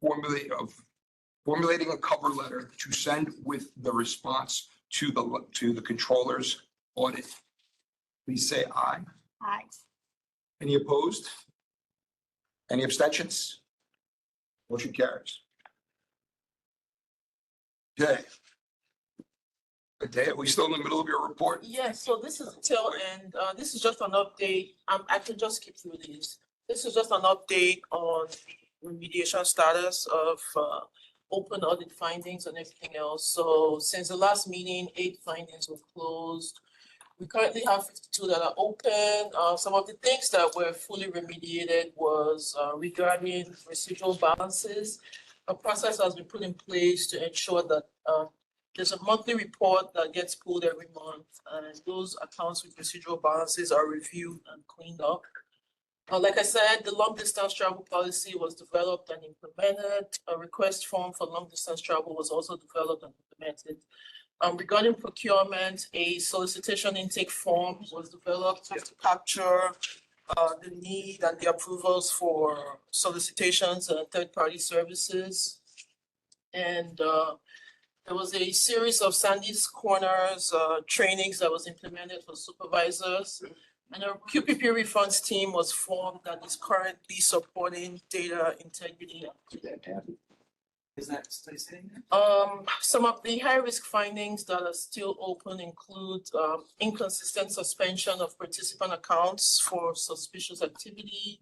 formulating a cover letter to send with the response to the controller's audit, please say aye. Aye. Any opposed? Any abstentions? Motion carries. Okay. Are we still in the middle of your report? Yes, so this is the tail end. This is just an update. I can just skip through these. This is just an update on the remediation status of open audit findings and everything else. So since the last meeting, 8 findings were closed. We currently have 52 that are open. Some of the things that were fully remediated was regarding residual balances. A process has been put in place to ensure that there's a monthly report that gets pulled every month, and those accounts with residual balances are reviewed and cleaned up. Like I said, the long distance travel policy was developed and implemented. A request form for long distance travel was also developed and implemented. Regarding procurement, a solicitation intake form was developed to capture the need and the approvals for solicitations and third-party services. And there was a series of Sandy's Corners trainings that was implemented for supervisors. And a QPP refunds team was formed that is currently supporting data integrity. Is that still sitting there? Some of the high-risk findings that are still open include inconsistent suspension of participant accounts for suspicious activity,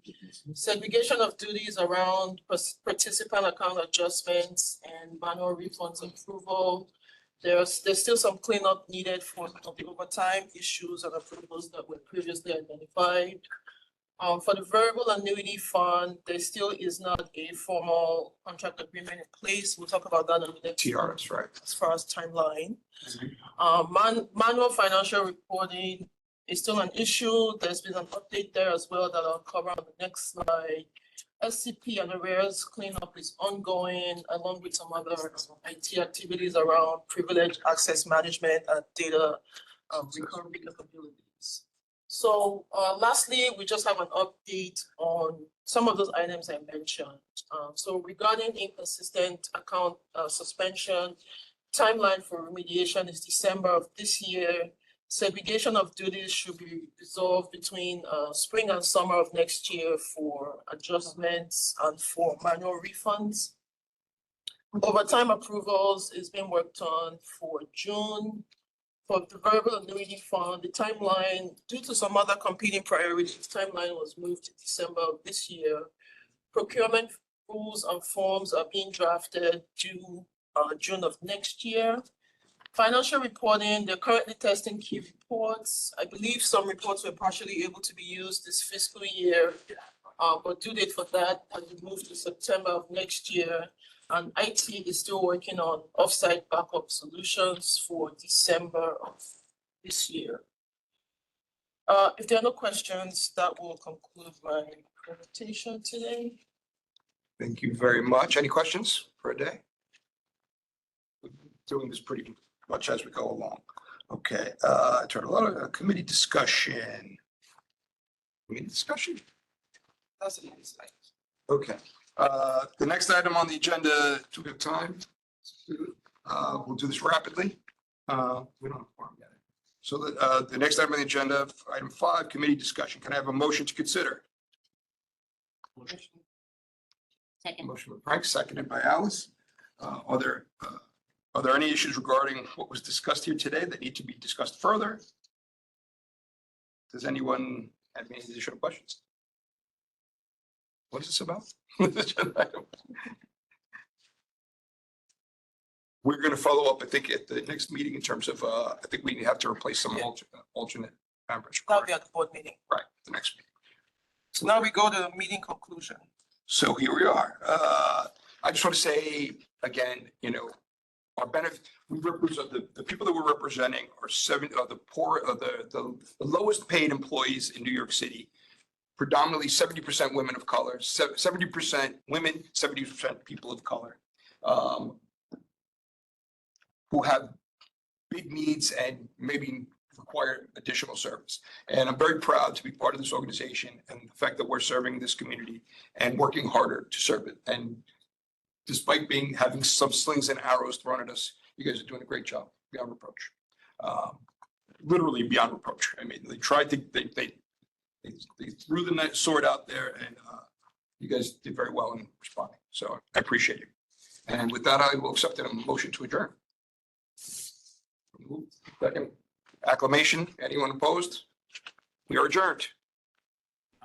segregation of duties around participant account adjustments and manual refunds approval. There's still some cleanup needed for the overtime issues and approvals that were previously identified. For the variable annuity fund, there still is not a formal contract agreement in place. We'll talk about that in the next. TRS, right? As far as timeline. Manual financial reporting is still an issue. There's been an update there as well that I'll cover on the next slide. SCP and arrears cleanup is ongoing along with some other IT activities around privileged access management and data recovery capabilities. So lastly, we just have an update on some of those items I mentioned. So regarding inconsistent account suspension, timeline for remediation is December of this year. Segregation of duties should be resolved between spring and summer of next year for adjustments and for manual refunds. Overtime approvals is being worked on for June. For the variable annuity fund, the timeline, due to some other competing priorities, timeline was moved to December of this year. Procurement rules and forms are being drafted due June of next year. Financial reporting, they're currently testing key reports. I believe some reports were partially able to be used this fiscal year, but due date for that has been moved to September of next year. And IT is still working on offsite backup solutions for December of this year. If there are no questions, that will conclude my presentation today. Thank you very much. Any questions for a day? We're doing this pretty much as we go along. Okay, turn a lot of committee discussion. Committee discussion? That's an easy slide. Okay, the next item on the agenda, do we have time? We'll do this rapidly. We don't have quorum yet. So the next item on the agenda, item 5, committee discussion. Can I have a motion to consider? Second. Motion by Frank, seconded by Alice. Are there any issues regarding what was discussed here today that need to be discussed further? Does anyone have any additional questions? What is this about? We're going to follow up, I think, at the next meeting in terms of, I think we have to replace some alternate members. That'll be at the board meeting. Right, the next meeting. So now we go to the meeting conclusion. So here we are. I just want to say again, our benefit, we represent the people that we're representing are the lowest paid employees in New York City. Predominantly 70% women of color, 70% women, 70% people of color, who have big needs and maybe require additional service. And I'm very proud to be part of this organization and the fact that we're serving this community and working harder to serve it. And despite having some slings and arrows thrown at us, you guys are doing a great job, beyond reproach. Literally beyond reproach. I mean, they tried to, they threw the sword out there, and you guys did very well in responding. So I appreciate it. And with that, I will accept a motion to adjourn. Second, acclamation. Anyone opposed? We are adjourned.